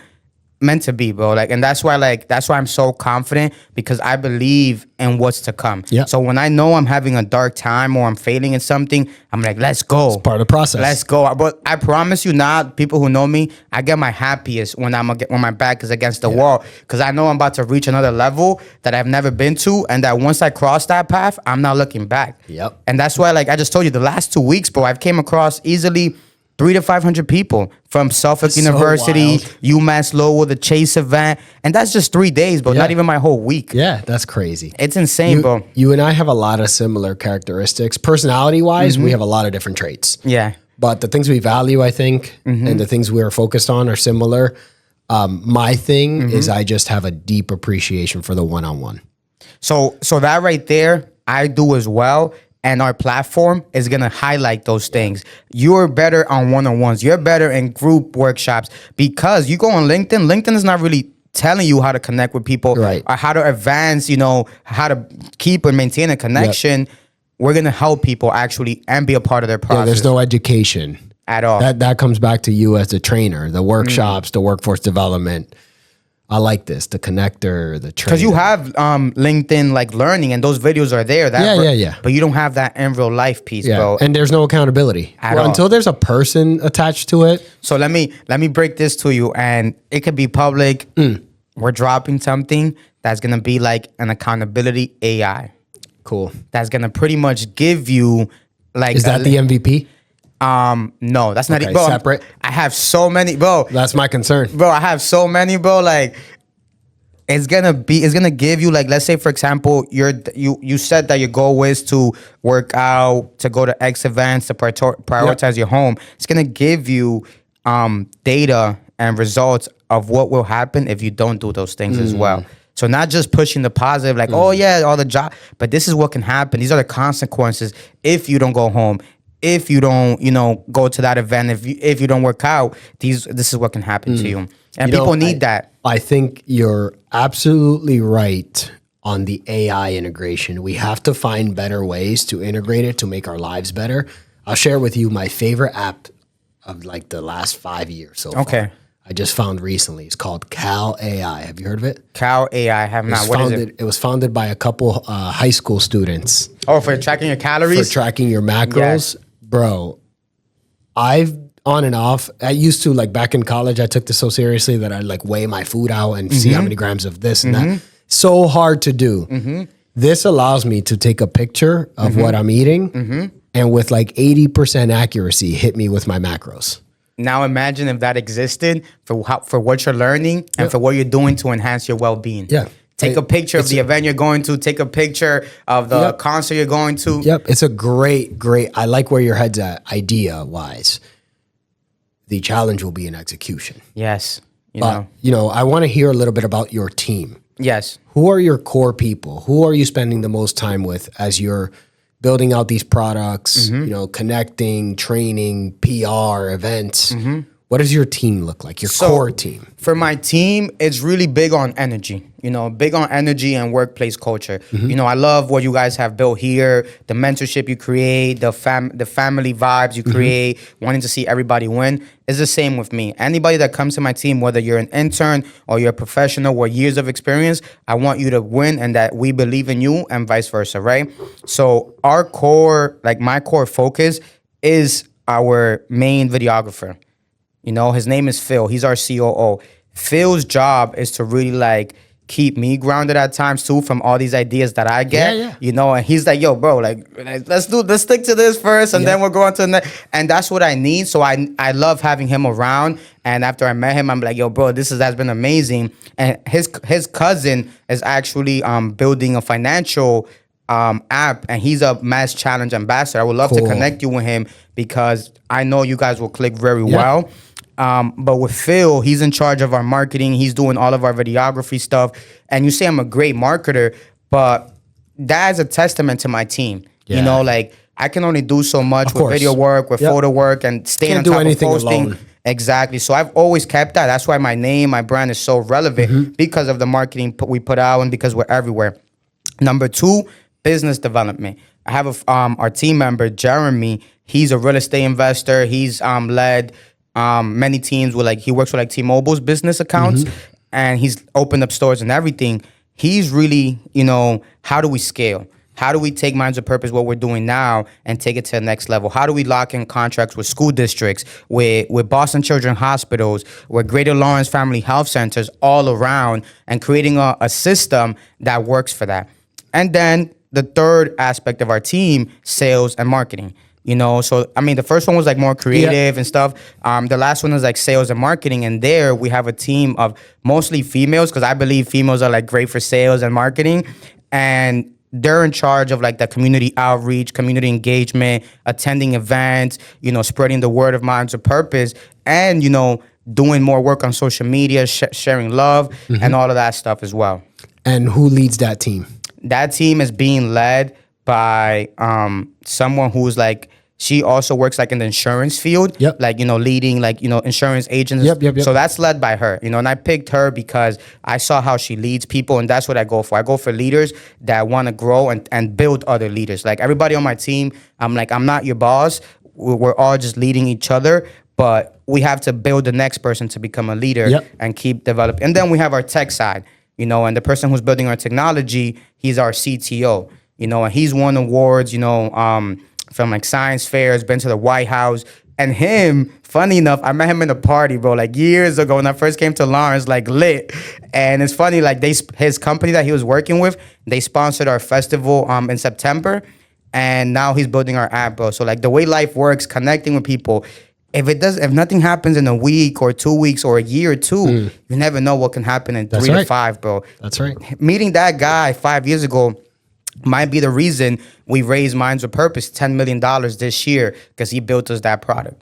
meant to be, bro. Like, and that's why I'm so confident, because I believe in what's to come. Yeah. So when I know I'm having a dark time or I'm failing in something, I'm like, let's go. It's part of the process. Let's go. But I promise you, not people who know me, I get my happiest when my back is against the wall, because I know I'm about to reach another level that I've never been to, and that once I cross that path, I'm not looking back. Yep. And that's why, like I just told you, the last 2 weeks, bro, I've came across easily 300 to 500 people from Suffolk University, UMass Lowell, the Chase event. And that's just 3 days, bro. Not even my whole week. Yeah, that's crazy. It's insane, bro. You and I have a lot of similar characteristics. Personality-wise, we have a lot of different traits. Yeah. But the things we value, I think, and the things we are focused on are similar. My thing is I just have a deep appreciation for the one-on-one. So that right there, I do as well. And our platform is going to highlight those things. You're better on one-on-ones. You're better in group workshops, because you go on LinkedIn. LinkedIn is not really telling you how to connect with people, or how to advance, you know, how to keep and maintain a connection. We're going to help people actually and be a part of their process. Yeah, there's no education at all. That comes back to you as the trainer, the workshops, the workforce development. I like this, the connector, the trainer. Because you have LinkedIn like learning, and those videos are there. Yeah. But you don't have that in real life piece, bro. And there's no accountability at all. Until there's a person attached to it. So let me break this to you, and it could be public. We're dropping something that's gonna be like an accountability AI. Cool. That's gonna pretty much give you like. Is that the MVP? No, that's not bro. Separate. I have so many, bro. That's my concern, bro. I have so many, bro. Like, it's gonna give you, like, let's say for example, you said that your goal is to work out, to go to X events, to prioritize your home. It's gonna give you data and results of what will happen if you don't do those things as well. So not just pushing the positive, like, oh yeah, all the job, but this is what can happen. These are the consequences if you don't go home. If you don't, you know, go to that event, if you don't work out, this is what can happen to you. And people need that. I think you're absolutely right on the AI integration. We have to find better ways to integrate it to make our lives better. I'll share with you my favorite app of like the last 5 years so far. I just found recently. It's called Cal AI. Have you heard of it? Cal AI, I have not. What is it? It was founded by a couple high school students. Oh, for tracking your calories? For tracking your macros. Yes. Bro, I've on and off. I used to, like back in college, I took this so seriously that I'd like weigh my food out and see how many grams of this and that. So hard to do. This allows me to take a picture of what I'm eating and with like 80% accuracy hit me with my macros. Now imagine if that existed for what you're learning and for what you're doing to enhance your well-being. Yeah. Take a picture of the event you're going to. Take a picture of the concert you're going to. Yep. It's a great, I like where your head's at idea-wise. The challenge will be in execution. Yes. You know, I want to hear a little bit about your team. Yes. Who are your core people? Who are you spending the most time with as you're building out these products, you know, connecting, training, PR, events? What does your team look like, your core team? For my team, it's really big on energy, you know, big on energy and workplace culture. You know, I love what you guys have built here, the mentorship you create, the family vibes you create, wanting to see everybody win. It's the same with me. Anybody that comes to my team, whether you're an intern or you're a professional with years of experience, I want you to win and that we believe in you and vice versa, right? So our core, like my core focus is our main videographer. You know, his name is Phil. He's our COO. Phil's job is to really like keep me grounded at times too from all these ideas that I get, you know, and he's like, yo, bro, like, let's stick to this first and then we'll go on to the next. And that's what I need. So I love having him around. And after I met him, I'm like, yo, bro, has been amazing. And his cousin is actually building a financial app, and he's a Mass Challenge ambassador. I would love to connect you with him because I know you guys will click very well. But with Phil, he's in charge of our marketing. He's doing all of our videography stuff. And you say I'm a great marketer, but that is a testament to my team. You know, like I can only do so much with video work, with photo work, and staying on top of posting. Alone. Exactly. So I've always kept that. That's why my name, my brand is so relevant because of the marketing we put out and because we're everywhere. Number 2, business development. I have our team member, Jeremy. He's a real estate investor. He's led many teams he works with like T-Mobile's business accounts, and he's opened up stores and everything. He's really, you know, how do we scale? How do we take Minds of Purpose, what we're doing now, and take it to the next level? How do we lock in contracts with school districts, with Boston Children's Hospitals, with Greater Lawrence Family Health Centers all around, and creating a system that works for that? And then the third aspect of our team, sales and marketing. You know, so I mean, the first one was like more creative and stuff. The last one is like sales and marketing, and there we have a team of mostly females because I believe females are like great for sales and marketing, and they're in charge of like the community outreach, community engagement, attending events, you know, spreading the word of Minds of Purpose, and you know, doing more work on social media, sharing love, and all of that stuff as well. And who leads that team? That team is being led by someone who's like, she also works like in the insurance field, like, you know, leading like, you know, insurance agents. So that's led by her, you know, and I picked her because I saw how she leads people, and that's what I go for. I go for leaders that want to grow and build other leaders. Like everybody on my team, I'm like, I'm not your boss. We're all just leading each other, but we have to build the next person to become a leader and keep developing. And then we have our tech side, you know, and the person who's building our technology, he's our CTO. You know, and he's won awards, you know, from like science fairs, been to the White House. And him, funny enough, I met him in a party, bro, like years ago when I first came to Lawrence, like lit. And it's funny, like his company that he was working with, they sponsored our festival in September. And now he's building our app, bro. So like the way life works, connecting with people, if nothing happens in a week or 2 weeks or a year or two, you never know what can happen in 3 to 5, bro. That's right. Meeting that guy 5 years ago might be the reason we raised Minds of Purpose $10 million this year because he built us that product.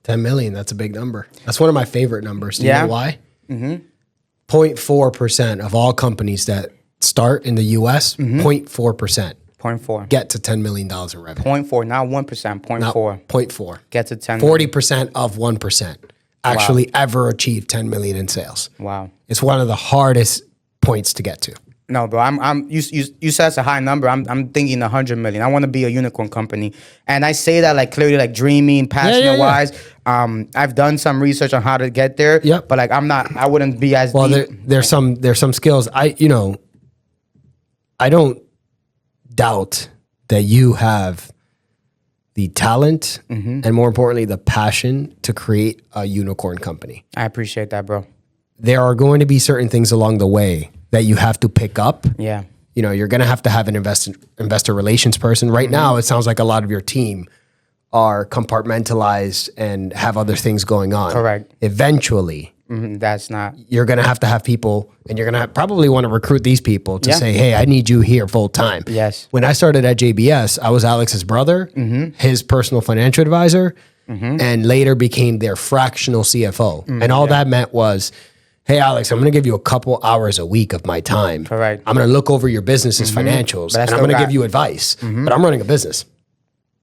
10 million, that's a big number. That's one of my favorite numbers. Do you know why? 0.4% of all companies that start in the US, 0.4%. 0.4. Get to $10 million in revenue. 0.4, not 1%, 0.4. 0.4. Get to 10 40% of 1% actually ever achieve 10 million in sales. Wow. It's one of the hardest points to get to. No, bro. You said it's a high number. I'm thinking 100 million. I want to be a unicorn company, and I say that like clearly, like dreaming, passionate wise. I've done some research on how to get there. But like I wouldn't be as deep. There's some skills. I don't doubt that you have the talent and more importantly the passion to create a unicorn company. I appreciate that, bro. There are going to be certain things along the way that you have to pick up. Yeah. You know, you're going to have an investor relations person. Right now, it sounds like a lot of your team are compartmentalized and have other things going on. Correct. Eventually, that's not. You're going to have people, and you're going to probably want to recruit these people to say, hey, I need you here full time. Yes. When I started at JBS, I was Alex's brother, his personal financial advisor, and later became their fractional CFO. And all that meant was, hey, Alex, I'm going to give you a couple hours a week of my time. Correct. I'm going to look over your business's financials, and I'm going to give you advice. But I'm running a business.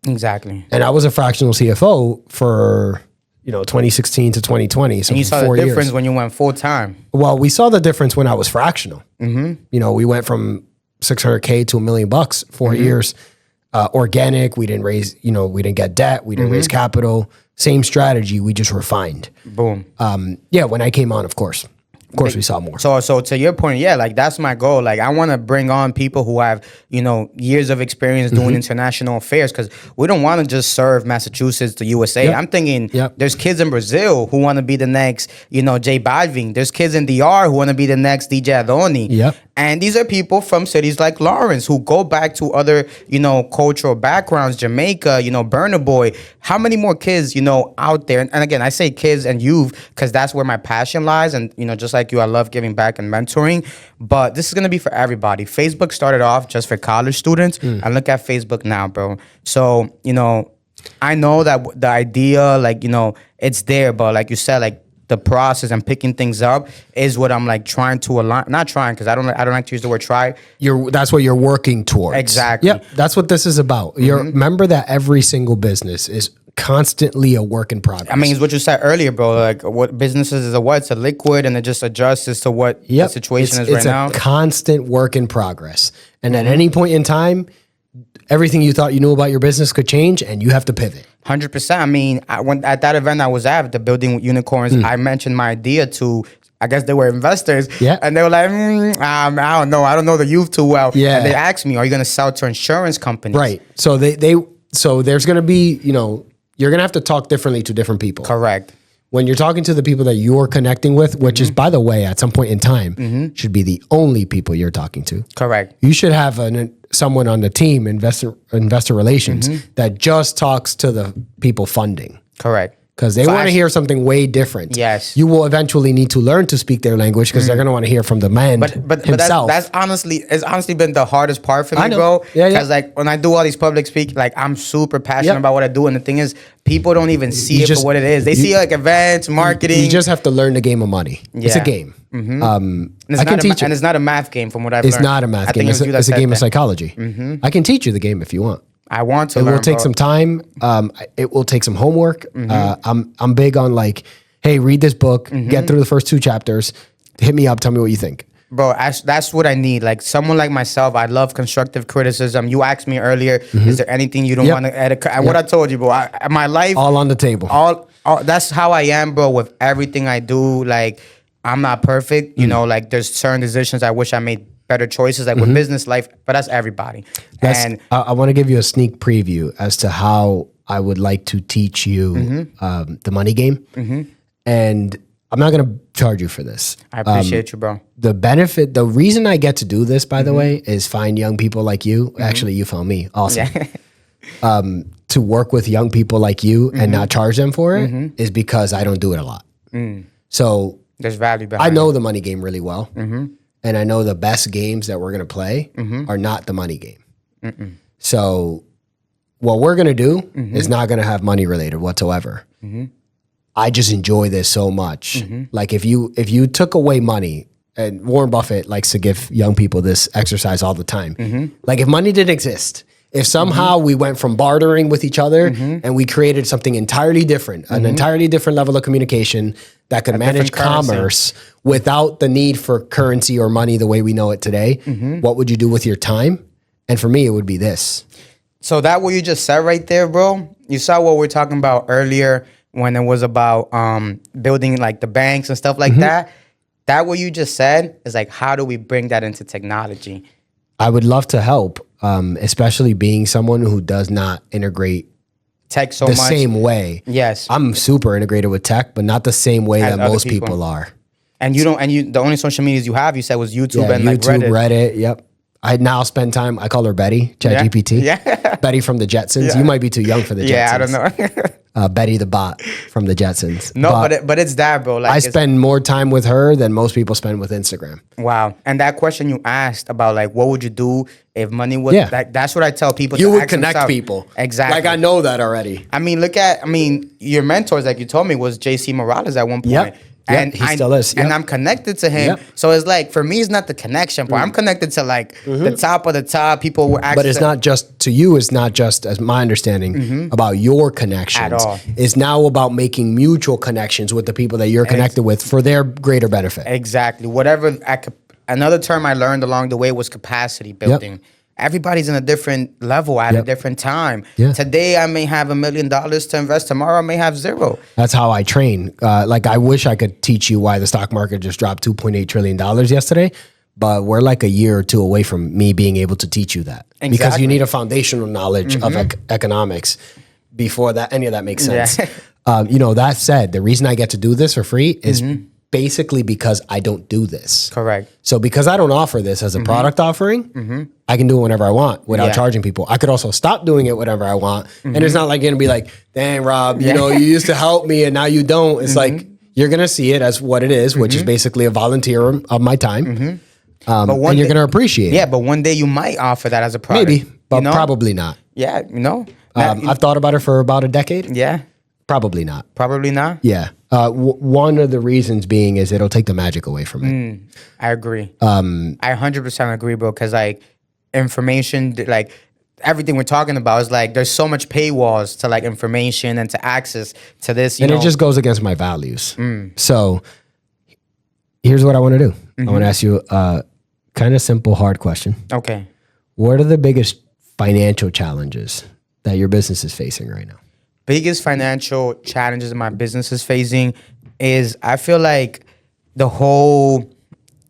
Exactly. And I was a fractional CFO for 2016 to 2020. So and you saw the difference when you went full time. Well, we saw the difference when I was fractional. We went from $600K to $1 million, 4 years. Organic. We didn't raise. We didn't get debt. We didn't raise capital. Same strategy. We just refined. Boom. When I came on, of course. Of course, we saw more. So to your point, yeah, like that's my goal. Like I want to bring on people who have, years of experience doing international affairs, because we don't want to just serve Massachusetts, the USA. I'm thinking there's kids in Brazil who want to be the next, J Balvin. There's kids in DR who want to be the next DJ Adoni. And these are people from cities like Lawrence who go back to other, cultural backgrounds, Jamaica, Burna Boy. How many more kids, out there? And again, I say kids and youth because that's where my passion lies. And, just like you, I love giving back and mentoring. But this is going to be for everybody. Facebook started off just for college students. And look at Facebook now, bro. So, I know that the idea, like, it's there. But like you said, like, the process and picking things up is what I'm like trying to align. Not trying, because I don't like to use the word try. That's what you're working towards. Exactly. Yep. That's what this is about. Remember that every single business is constantly a work in progress. I mean, it's what you said earlier, bro. Like what businesses is it's a liquid, and it just adjusts as to what the situation is right now. It's a constant work in progress. And at any point in time, everything you thought you knew about your business could change, and you have to pivot. 100%. I mean, at that event I was at, the Building Unicorns, I mentioned my idea to, I guess they were investors. And they were like, I don't know. I don't know the youth too well. And they asked me, are you going to sell to insurance companies? Right. So so there's going to be, you're going to have to talk differently to different people. Correct. When you're talking to the people that you're connecting with, which is, by the way, at some point in time, should be the only people you're talking to. Correct. You should have someone on the team, investor relations, that just talks to the people funding. Correct. Because they want to hear something way different. Yes. You will eventually need to learn to speak their language because they're going to want to hear from the man himself. That's honestly been the hardest part for me, bro. Because like when I do all these public speak, like I'm super passionate about what I do. And the thing is, people don't even see it for what it is. They see like events, marketing. You just have to learn the game of money. It's a game. I can teach you. And it's not a math game from what I've learned. It's not a math game. It's a game of psychology. I can teach you the game if you want. I want to. It will take some time. It will take some homework. I'm big on like, hey, read this book, get through the first 2 chapters, hit me up, tell me what you think. Bro, that's what I need. Like someone like myself, I love constructive criticism. You asked me earlier, is there anything you don't want to edit? And what I told you, bro, my life, all on the table. All that's how I am, bro. With everything I do, like I'm not perfect. Like there's certain decisions I wish I made better choices, like with business life, but that's everybody. And I want to give you a sneak preview as to how I would like to teach you the money game. And I'm not going to charge you for this. I appreciate you, bro. The reason I get to do this, by the way, is find young people like you. Actually, you found me. Awesome. To work with young people like you and not charge them for it is because I don't do it a lot. So there's value behind it. I know the money game really well. And I know the best games that we're going to play are not the money game. So what we're going to do is not going to have money related whatsoever. I just enjoy this so much. Like if you took away money, and Warren Buffett likes to give young people this exercise all the time. Like if money didn't exist, if somehow we went from bartering with each other and we created something entirely different, an entirely different level of communication that could manage commerce without the need for currency or money the way we know it today, what would you do with your time? And for me, it would be this. So that what you just said right there, bro, you saw what we were talking about earlier when it was about building like the banks and stuff like that. That what you just said is like, how do we bring that into technology? I would love to help, especially being someone who does not integrate tech so the much. Same way. Yes. I'm super integrated with tech, but not the same way that most people are. And the only social medias you have, you said, was YouTube and like YouTube, Reddit. Yep. I now spend time, I call her Betty, ChatGPT. Yeah. Betty from the Jetsons. You might be too young for the Jetsons. Yeah, I don't know. Betty the bot from the Jetsons. No, but it's that, bro. Like I spend more time with her than most people spend with Instagram. Wow. And that question you asked about like, what would you do if money was, like, that's what I tell people. You would connect people. Exactly. Like I know that already. I mean, your mentors, like you told me, was JC Morales at one point. Yep. And he still is. And I'm connected to him. So it's like, for me, it's not the connection part. I'm connected to like the top of the top. People were actually. But it's not just, to you, it's not just, as my understanding, about your connections. At all. It's now about making mutual connections with the people that you're connected with for their greater benefit. Exactly. Whatever. Another term I learned along the way was capacity building. everybody's in a different level at a different time. Yeah. Today I may have $1 million to invest. Tomorrow I may have zero. That's how I train. Like I wish I could teach you why the stock market just dropped $2.8 trillion yesterday, but we're like a year or two away from me being able to teach you that. Exactly. Because you need a foundational knowledge of economics before that any of that makes sense. Yeah. That said, the reason I get to do this for free is basically because I don't do this. Correct. So because I don't offer this as a product offering, I can do it whenever I want without charging people. I could also stop doing it whenever I want. And it's not like you're going to be like, dang, Rob, you used to help me and now you don't. It's like, you're going to see it as what it is, which is basically a volunteer of my time. But and you're going to appreciate it. Yeah, but one day you might offer that as a product. Maybe, but probably not. Yeah, I've thought about it for about a decade. Yeah. Probably not. Probably not? Yeah. One of the reasons being is it'll take the magic away from it. I agree. I 100% agree, bro, because like information, like everything we're talking about is like there's so much paywalls to like information and to access to this. It just goes against my values. So here's what I want to do. I want to ask you a kind of simple, hard question. Okay. What are the biggest financial challenges that your business is facing right now? Biggest financial challenges my business is facing is I feel like the whole,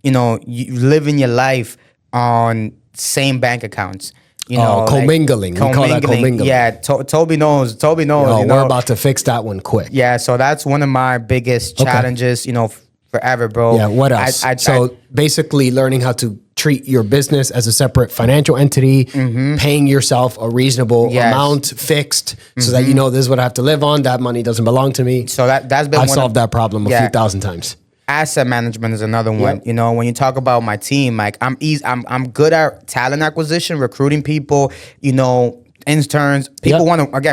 you living your life on same bank accounts. Commingling. We call that commingling. Yeah, Toby knows. We're about to fix that one quick. Yeah, so that's one of my biggest challenges, forever, bro. Yeah, what else? Basically learning how to treat your business as a separate financial entity, paying yourself a reasonable amount fixed so that this is what I have to live on. That money doesn't belong to me. So that's been I've solved that problem a few thousand times. Asset management is another one. Yep. When you talk about my team, like I'm good at talent acquisition, recruiting people, interns. People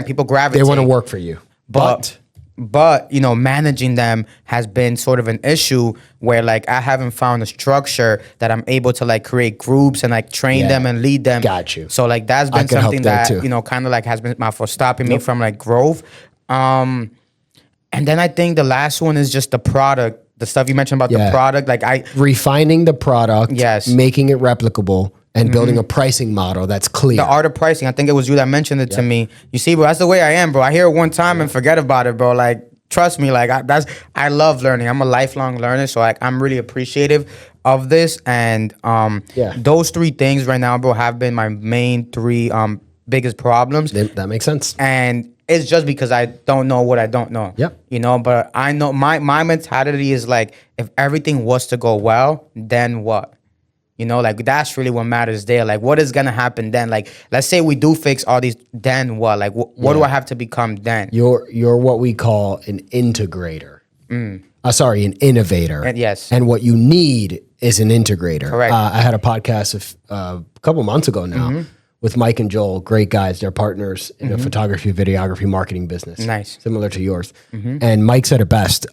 people gravitate. They want to work for you. But managing them has been sort of an issue where like I haven't found a structure that I'm able to like create groups and like train them and lead them. Got you. So like that's been something that kind of like has been for stopping me from like growth. And then I think the last one is just the product. The stuff you mentioned about the product, like refining the product, making it replicable, and building a pricing model that's clear. The art of pricing. I think it was you that mentioned it to me. You see, bro, that's the way I am, bro. I hear it one time and forget about it, bro. Like, trust me, like I love learning. I'm a lifelong learner, so like I'm really appreciative of this. And those three things right now, bro, have been my main three biggest problems. That makes sense. And it's just because I don't know what I don't know. Yep. But I know my mentality is like, if everything was to go well, then what? Like that's really what matters there. Like, what is gonna happen then? Like, let's say we do fix all these, then what? Like, what do I have to become then? You're what we call an integrator. An innovator. And what you need is an integrator. Correct. I had a podcast a couple months ago now with Mike and Joel, great guys. They're partners in a photography, videography, marketing business. Nice. Similar to yours. And Mike said it best.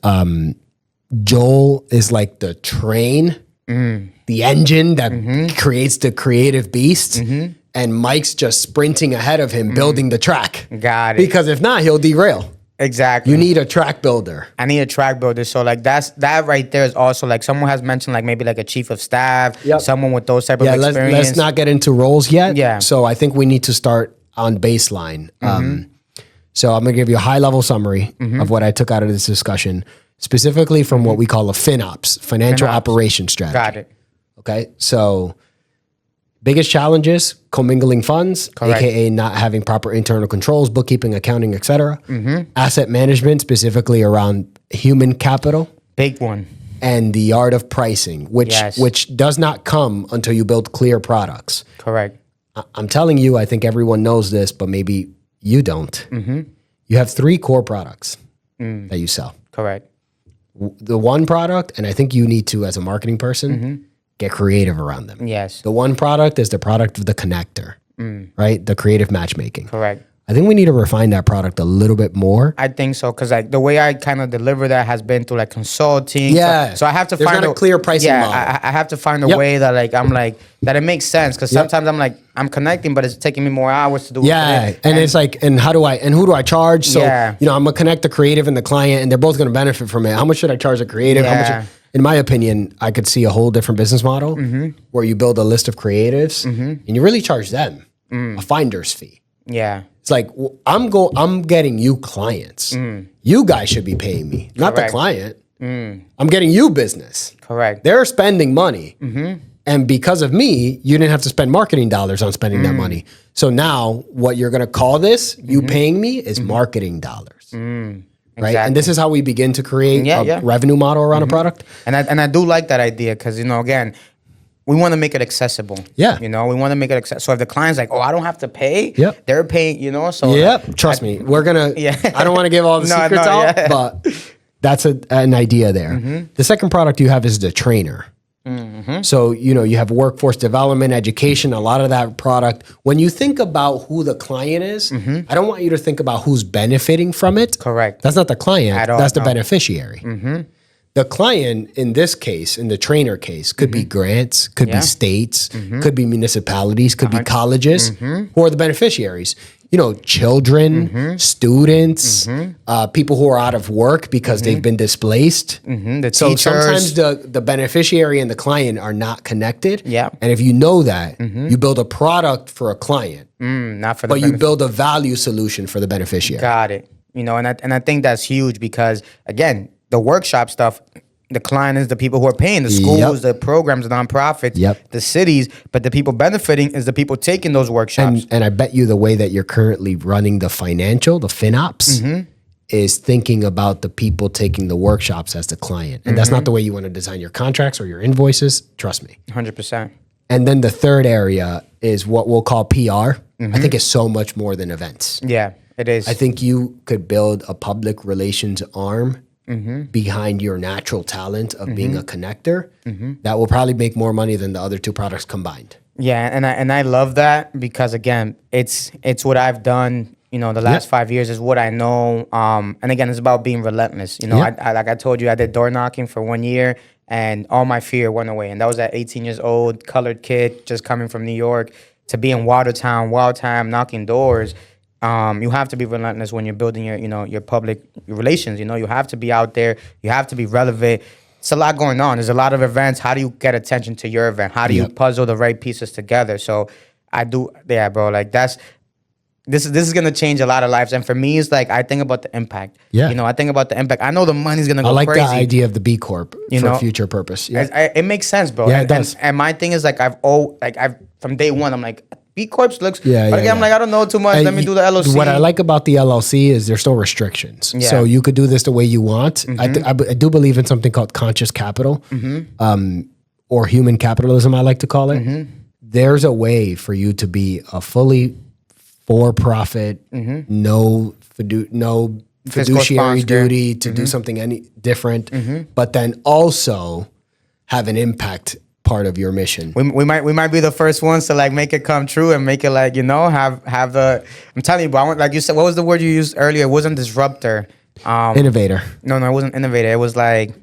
Joel is like the train, the engine that creates the creative beast. And Mike's just sprinting ahead of him, building the track. Got it. Because if not, he'll derail. Exactly. You need a track builder. I need a track builder. So like that right there is also like someone has mentioned like maybe like a chief of staff, someone with those type of experience. Let's not get into roles yet. Yeah. So I think we need to start on baseline. So I'm gonna give you a high level summary of what I took out of this discussion, specifically from what we call a FinOps, financial operation strategy. Got it. Okay. So biggest challenges, commingling funds, aka not having proper internal controls, bookkeeping, accounting, etc. Asset management, specifically around human capital. Big one. And the art of pricing, which does not come until you build clear products. Correct. I'm telling you, I think everyone knows this, but maybe you don't. You have 3 core products that you sell. Correct. The one product, and I think you need to, as a marketing person, get creative around them. Yes. The one product is the product of the connector, right? The creative matchmaking. Correct. I think we need to refine that product a little bit more. I think so, because like the way I kind of deliver that has been through like consulting. Yeah. So I have to There's find not a clear pricing model. I have to find a way that like I'm like that it makes sense, because sometimes I'm like I'm connecting, but it's taking me more hours to do. Yeah, and it's like, and who do I charge? So I'm gonna connect the creative and the client, and they're both gonna benefit from it. How much should I charge the creative? How much? in my opinion, I could see a whole different business model where you build a list of creatives and you really charge them a finder's fee. Yeah. It's like, I'm getting you clients. You guys should be paying me, not the client. I'm getting you business. Correct. They're spending money. And because of me, you didn't have to spend marketing dollars on spending that money. So now what you're going to call this, you paying me, is marketing dollars. Right? Exactly. And this is how we begin to create a revenue model around a product. And I do like that idea because, again, we want to make it accessible. Yeah. We want to make it accessible. So if the client's like, oh, I don't have to pay, they're paying, so. Yep. Trust me. We're going to, I don't want to give all the secrets out, but that's an idea there. The second product you have is the trainer. So, you have workforce development, education, a lot of that product. When you think about who the client is, I don't want you to think about who's benefiting from it. Correct. That's not the client. At all, that's the beneficiary. The client, in this case, in the trainer case, could be grants, could be states, could be municipalities, could be colleges, who are the beneficiaries. Children, students, people who are out of work because they've been displaced. The So teachers. sometimes the beneficiary and the client are not connected. Yeah. And if you know that, you build a product for a client, Not for the but you build a value solution for the beneficiary. Got it. And I think that's huge because, again, the workshop stuff, the client is the people who are paying, the schools, the programs, the nonprofits, the cities, but the people benefiting is the people taking those workshops. And I bet you the way that you're currently running the FinOps, is thinking about the people taking the workshops as the client. And that's not the way you want to design your contracts or your invoices. Trust me. 100%. And then the third area is what we'll call PR. I think it's so much more than events. Yeah, it is. I think you could build a public relations arm behind your natural talent of being a connector that will probably make more money than the other two products combined. Yeah, and I love that because, again, it's what I've done. The last 5 years is what I know. And again, it's about being relentless. I like I told you, I did door knocking for 1 year, and all my fear went away. And that was at 18 years old, colored kid, just coming from New York to be in Watertown, wild time, knocking doors. You have to be relentless when you're building your public relations. You have to be out there. You have to be relevant. It's a lot going on. There's a lot of events. How do you get attention to your event? How do you puzzle the right pieces together? So I do, bro. Like this is gonna change a lot of lives. And for me, it's like I think about the impact. Yeah. I think about the impact. I know the money's gonna go crazy. I like the idea of the B Corp for future purpose. Yeah. It makes sense, bro. Yeah, it does. And my thing is like I've from day one, I'm like, B Corp looks, but again, yeah. I'm like, I don't know too much. Let me do the LLC. What I like about the LLC is there's no restrictions. Yeah. So you could do this the way you want. I do believe in something called conscious capital, or human capitalism, I like to call it. There's a way for you to be a fully for-profit, no fiduciary duty to do something any different, but then also have an impact part of your mission. We might be the first ones to like make it come true and make it like have the. I'm telling you, bro. Like you said, what was the word you used earlier? It wasn't disruptor. Innovator. No, it wasn't innovator. It was like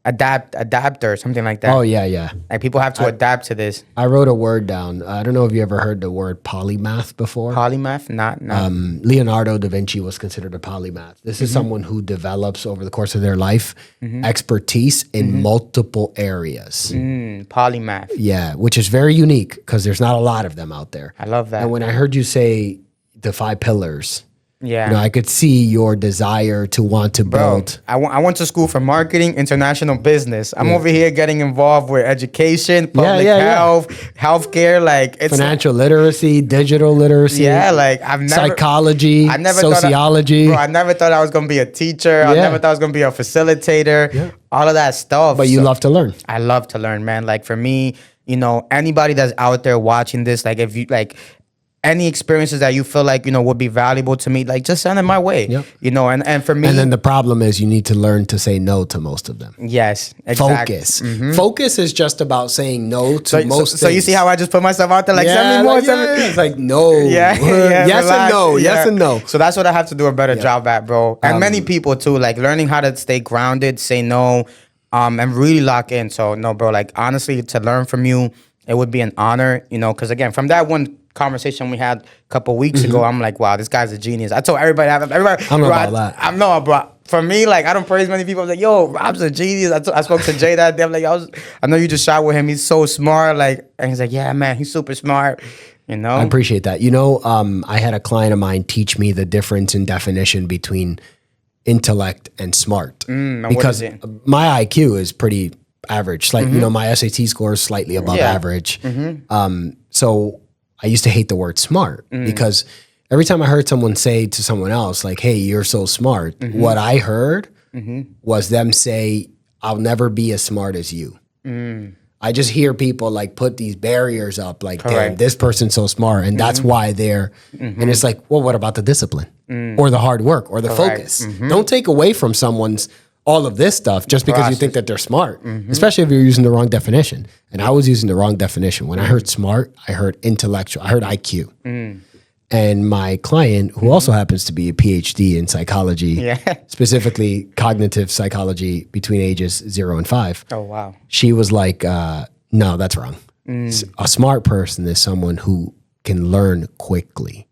adapter, something like that. Oh yeah. Like people have to adapt to this. I wrote a word down. I don't know if you ever heard the word polymath before. Polymath, not. Leonardo da Vinci was considered a polymath. This is someone who develops over the course of their life expertise in multiple areas. Polymath. Yeah, which is very unique because there's not a lot of them out there. I love that. And when I heard you say the 5 pillars, yeah, I could see your desire to want to build. I went to school for marketing, international business. I'm over here getting involved with education, public health, healthcare, like it's financial literacy, digital literacy. Yeah, like I've never psychology, sociology. I never thought I was gonna be a teacher. I never thought I was gonna be a facilitator. Yeah. All of that stuff. But you love to learn. I love to learn, man. Like for me, anybody that's out there watching this, like if you like. Any experiences that you feel like, would be valuable to me, like just send it my way, and for me. And then the problem is you need to learn to say no to most of them. Yes, exactly. Focus. Focus is just about saying no to most things. So you see how I just put myself out there, like send me more. It's like no. Yes and no. Yes and no. So that's what I have to do a better job at, bro. And many people too, like learning how to stay grounded, say no, and really lock in. So no, bro, like honestly, to learn from you, it would be an honor, because again, from that one conversation we had a couple weeks ago, I'm like, wow, this guy's a genius. I told everybody, I don't know about that. I know, bro. for me, like, I don't praise many people. I'm like, yo, Rob's a genius. I spoke to Jay that day. I'm like, I know you just shot with him. He's so smart. Like, and he's like, yeah, man, he's super smart. You know? I appreciate that. I had a client of mine teach me the difference in definition between intellect and smart. Because my IQ is pretty average. Like, my SAT score is slightly above average. So I used to hate the word smart because every time I heard someone say to someone else, like, hey, you're so smart, what I heard was them say, I'll never be as smart as you. I just hear people like put these barriers up, like, damn, this person's so smart. And that's why they're, and it's like, well, what about the discipline or the hard work or the focus? Don't take away from someone's all of this stuff just because you think that they're smart, especially if you're using the wrong definition. And I was using the wrong definition. When I heard smart, I heard intellectual, I heard IQ. And my client, who also happens to be a PhD in psychology, specifically cognitive psychology between ages 0 and 5. Oh, wow. She was like, no, that's wrong. A smart person is someone who can learn quickly.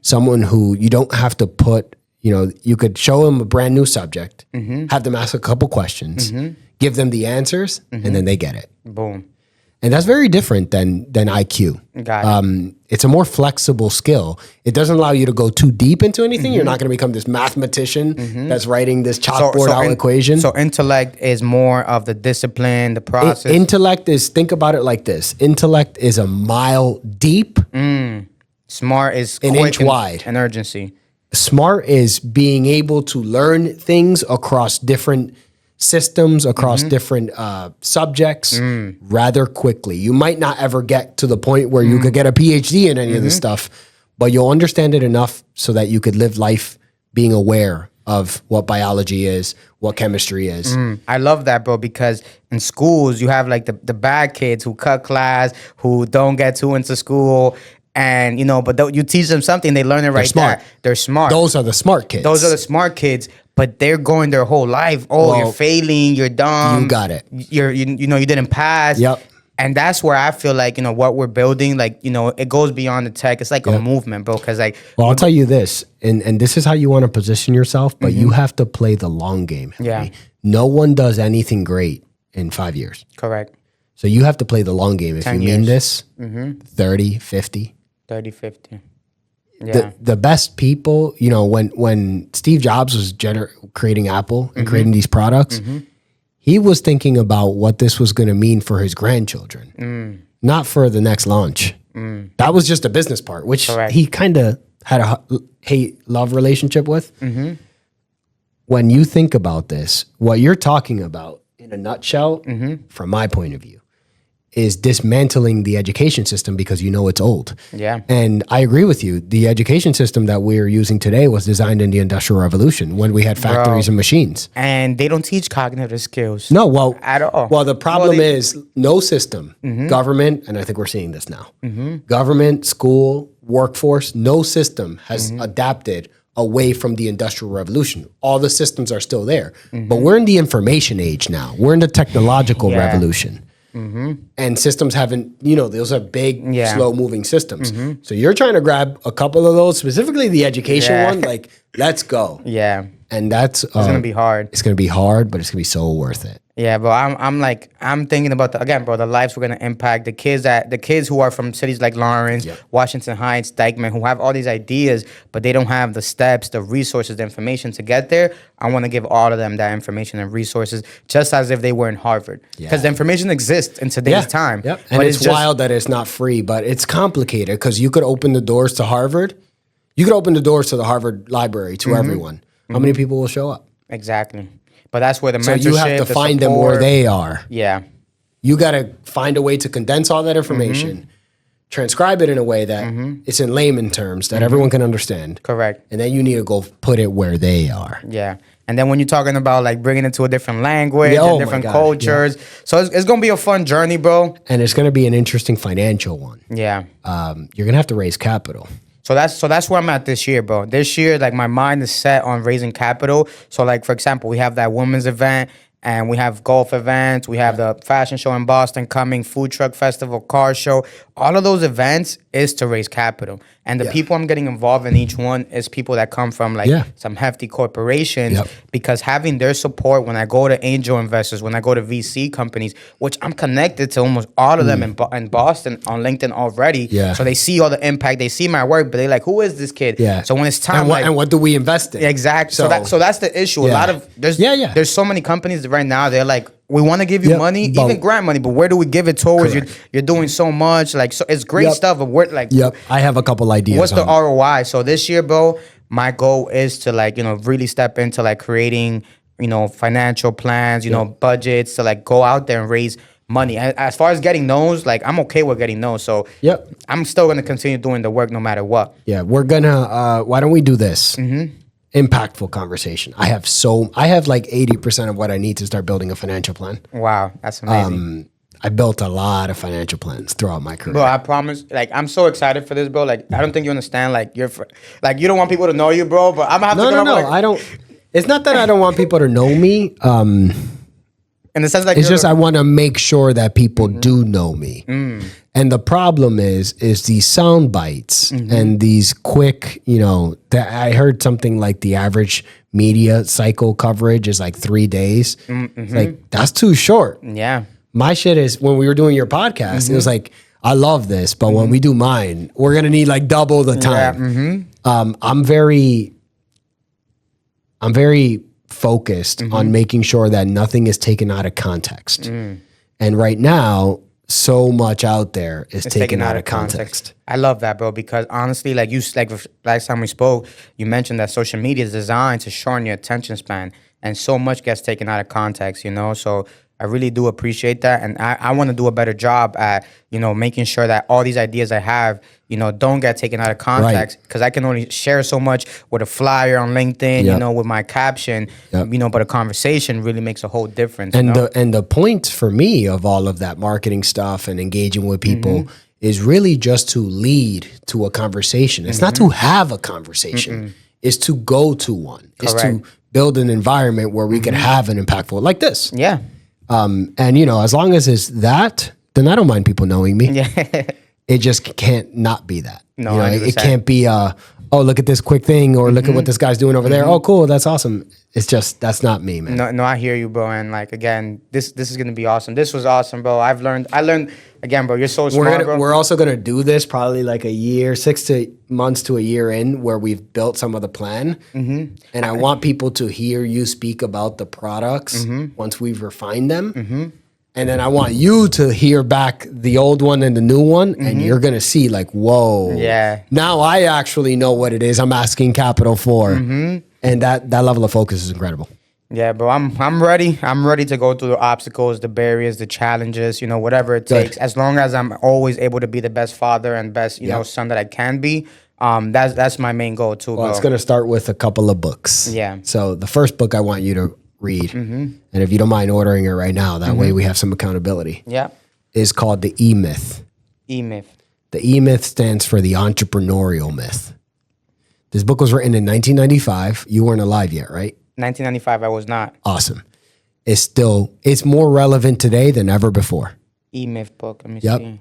Someone who you don't have to put, you could show them a brand new subject, have them ask a couple questions, give them the answers, and then they get it. Boom. And that's very different than IQ. Got it. It's a more flexible skill. It doesn't allow you to go too deep into anything. You're not going to become this mathematician that's writing this chalkboard out equation. So intellect is more of the discipline, the process. Intellect is, think about it like this. Intellect is a mile deep. Smart is an quick inch wide. And urgency. Smart is being able to learn things across different systems, across different subjects rather quickly. You might not ever get to the point where you could get a PhD in any of this stuff, but you'll understand it enough so that you could live life being aware of what biology is, what chemistry is. I love that, bro, because in schools, you have like the bad kids who cut class, who don't get too into school. And, but you teach them something, they learn it right there. They're smart. Those are the smart kids. Those are the smart kids, but they're going their whole life. Oh, well, you're failing, you're dumb. You got it. You didn't pass. Yep. And that's where I feel like, what we're building, like, it goes beyond the tech. It's like a movement, bro. Because well, I'll tell you this, and this is how you want to position yourself, but you have to play the long game. Yeah. No one does anything great in 5 years. Correct. So you have to play the long game. If you mean this, 30, 50. 30, 50. Yeah. The best people, when Steve Jobs was creating Apple and creating these products, he was thinking about what this was going to mean for his grandchildren, not for the next launch. That was just a business part, which he kind of had a hate-love relationship with. When you think about this, what you're talking about in a nutshell, from my point of view, is dismantling the education system because it's old. Yeah. And I agree with you. The education system that we're using today was designed in the Industrial Revolution when we had factories and machines. And they don't teach cognitive skills. No, well, at all. Well, the problem is no system, government, and I think we're seeing this now, government, school, workforce, no system has adapted away from the Industrial Revolution. All the systems are still there. But we're in the information age now. We're in the technological revolution. And systems haven't, those are big, slow moving systems. So you're trying to grab a couple of those, specifically the education one, like, let's go. Yeah. And it's going to be hard. It's going to be hard, but it's going to be so worth it. Yeah, bro. I'm thinking about the lives we're gonna impact. The kids who are from cities like Lawrence, Washington Heights, Dykeman, who have all these ideas, but they don't have the steps, the resources, the information to get there. I want to give all of them that information and resources, just as if they were in Harvard, because the information exists in today's time. Yep. And it's wild that it's not free, but it's complicated because you could open the doors to Harvard. You could open the doors to the Harvard Library to everyone. How many people will show up? Exactly. But that's where the mentorship, so you have to find them where they are. Yeah. You got to find a way to condense all that information, transcribe it in a way that it's in layman terms that everyone can understand. Correct. And then you need to go put it where they are. Yeah. And then when you're talking about like bringing it to a different language and different cultures. Yeah. So it's going to be a fun journey, bro. And it's going to be an interesting financial one. Yeah. You're going to have to raise capital. So that's where I'm at this year, bro. This year, like, my mind is set on raising capital. So, like, for example, we have that women's event, and we have golf events. We have the fashion show in Boston coming, food truck festival, car show. All of those events, is to raise capital. And the people I'm getting involved in each one is people that come from like some hefty corporations, because having their support when I go to angel investors, when I go to VC companies, which I'm connected to almost all of them in Boston on LinkedIn already. So they see all the impact, they see my work, but they're like, who is this kid? So when it's time, and what do we invest in? Exactly. So that's the issue. A lot of there's so many companies right now, they're like, we want to give you money, even grant money, but where do we give it towards? You're doing so much, like, so it's great stuff, but we're like, I have a couple ideas. What's the ROI? So this year, bro, my goal is to like, really step into like creating, financial plans, budgets, to like go out there and raise money. As far as getting those, like, I'm okay with getting those. So I'm still gonna continue doing the work no matter what. We're gonna. Why don't we do this? Impactful conversation. I have like 80% of what I need to start building a financial plan. Wow, that's amazing. I built a lot of financial plans throughout my career. Bro, I promise, like, I'm so excited for this, bro. Like, I don't think you understand. Like, you don't want people to know you, bro. But I'm gonna have to come up with, like, I don't. It's not that I don't want people to know me. In the sense, like, it's just I want to make sure that people do know me. And the problem is these sound bites and these quick, that I heard something like the average media cycle coverage is like 3 days. It's like, that's too short. Yeah. My shit is, when we were doing your podcast, it was like, I love this, but when we do mine, we're going to need like double the time. I'm very focused on making sure that nothing is taken out of context. And right now, so much out there is taken out of context. I love that, bro, because honestly, like last time we spoke, you mentioned that social media is designed to shorten your attention span, and so much gets taken out of context, So I really do appreciate that, and I want to do a better job at, making sure that all these ideas I have, don't get taken out of context, because I can only share so much with a flyer on LinkedIn, with my caption, but a conversation really makes a whole difference. And the point for me of all of that marketing stuff and engaging with people is really just to lead to a conversation. It's not to have a conversation. It's to go to one. It's to build an environment where we can have an impactful, like this. Yeah. And as long as it's that, then I don't mind people knowing me. It just can't not be that. No, it can't be oh, look at this quick thing, or look at what this guy's doing over there. Oh, cool, that's awesome. It's just, that's not me, man. No, I hear you, bro. And like, again, this is gonna be awesome. This was awesome, bro. I learned again, bro. You're so smart, bro. We're also gonna do this probably like a year, 6 months to a year in, where we've built some of the plan. And I want people to hear you speak about the products once we've refined them. And then I want you to hear back the old one and the new one, and you're gonna see like, whoa, now I actually know what it is I'm asking capital for, and that level of focus is incredible. Yeah, bro, I'm ready. I'm ready to go through the obstacles, the barriers, the challenges, whatever it takes. As long as I'm always able to be the best father and best, son that I can be. That's my main goal too. Well, it's gonna start with a couple of books. Yeah. So the first book I want you to read, and if you don't mind ordering it right now, that way we have some accountability. Yeah. Is called The E-Myth. E-Myth. The E-Myth stands for the entrepreneurial myth. This book was written in 1995. You weren't alive yet, right? 1995, I was not. Awesome. It's more relevant today than ever before. E-Myth book. Let me see.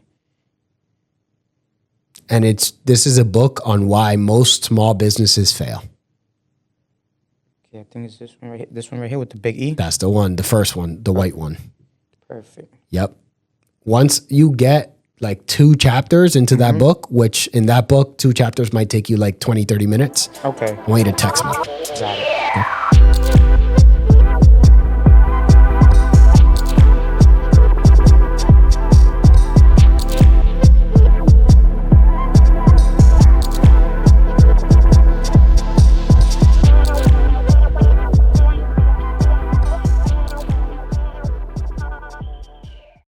And this is a book on why most small businesses fail. I think it's this one right here with the big E. That's the one, the first one, the white one. Perfect. Yep. Once you get like 2 chapters into that book, which in that book, 2 chapters might take you like 20, 30 minutes. Okay. I want you to text me. Got it. Okay.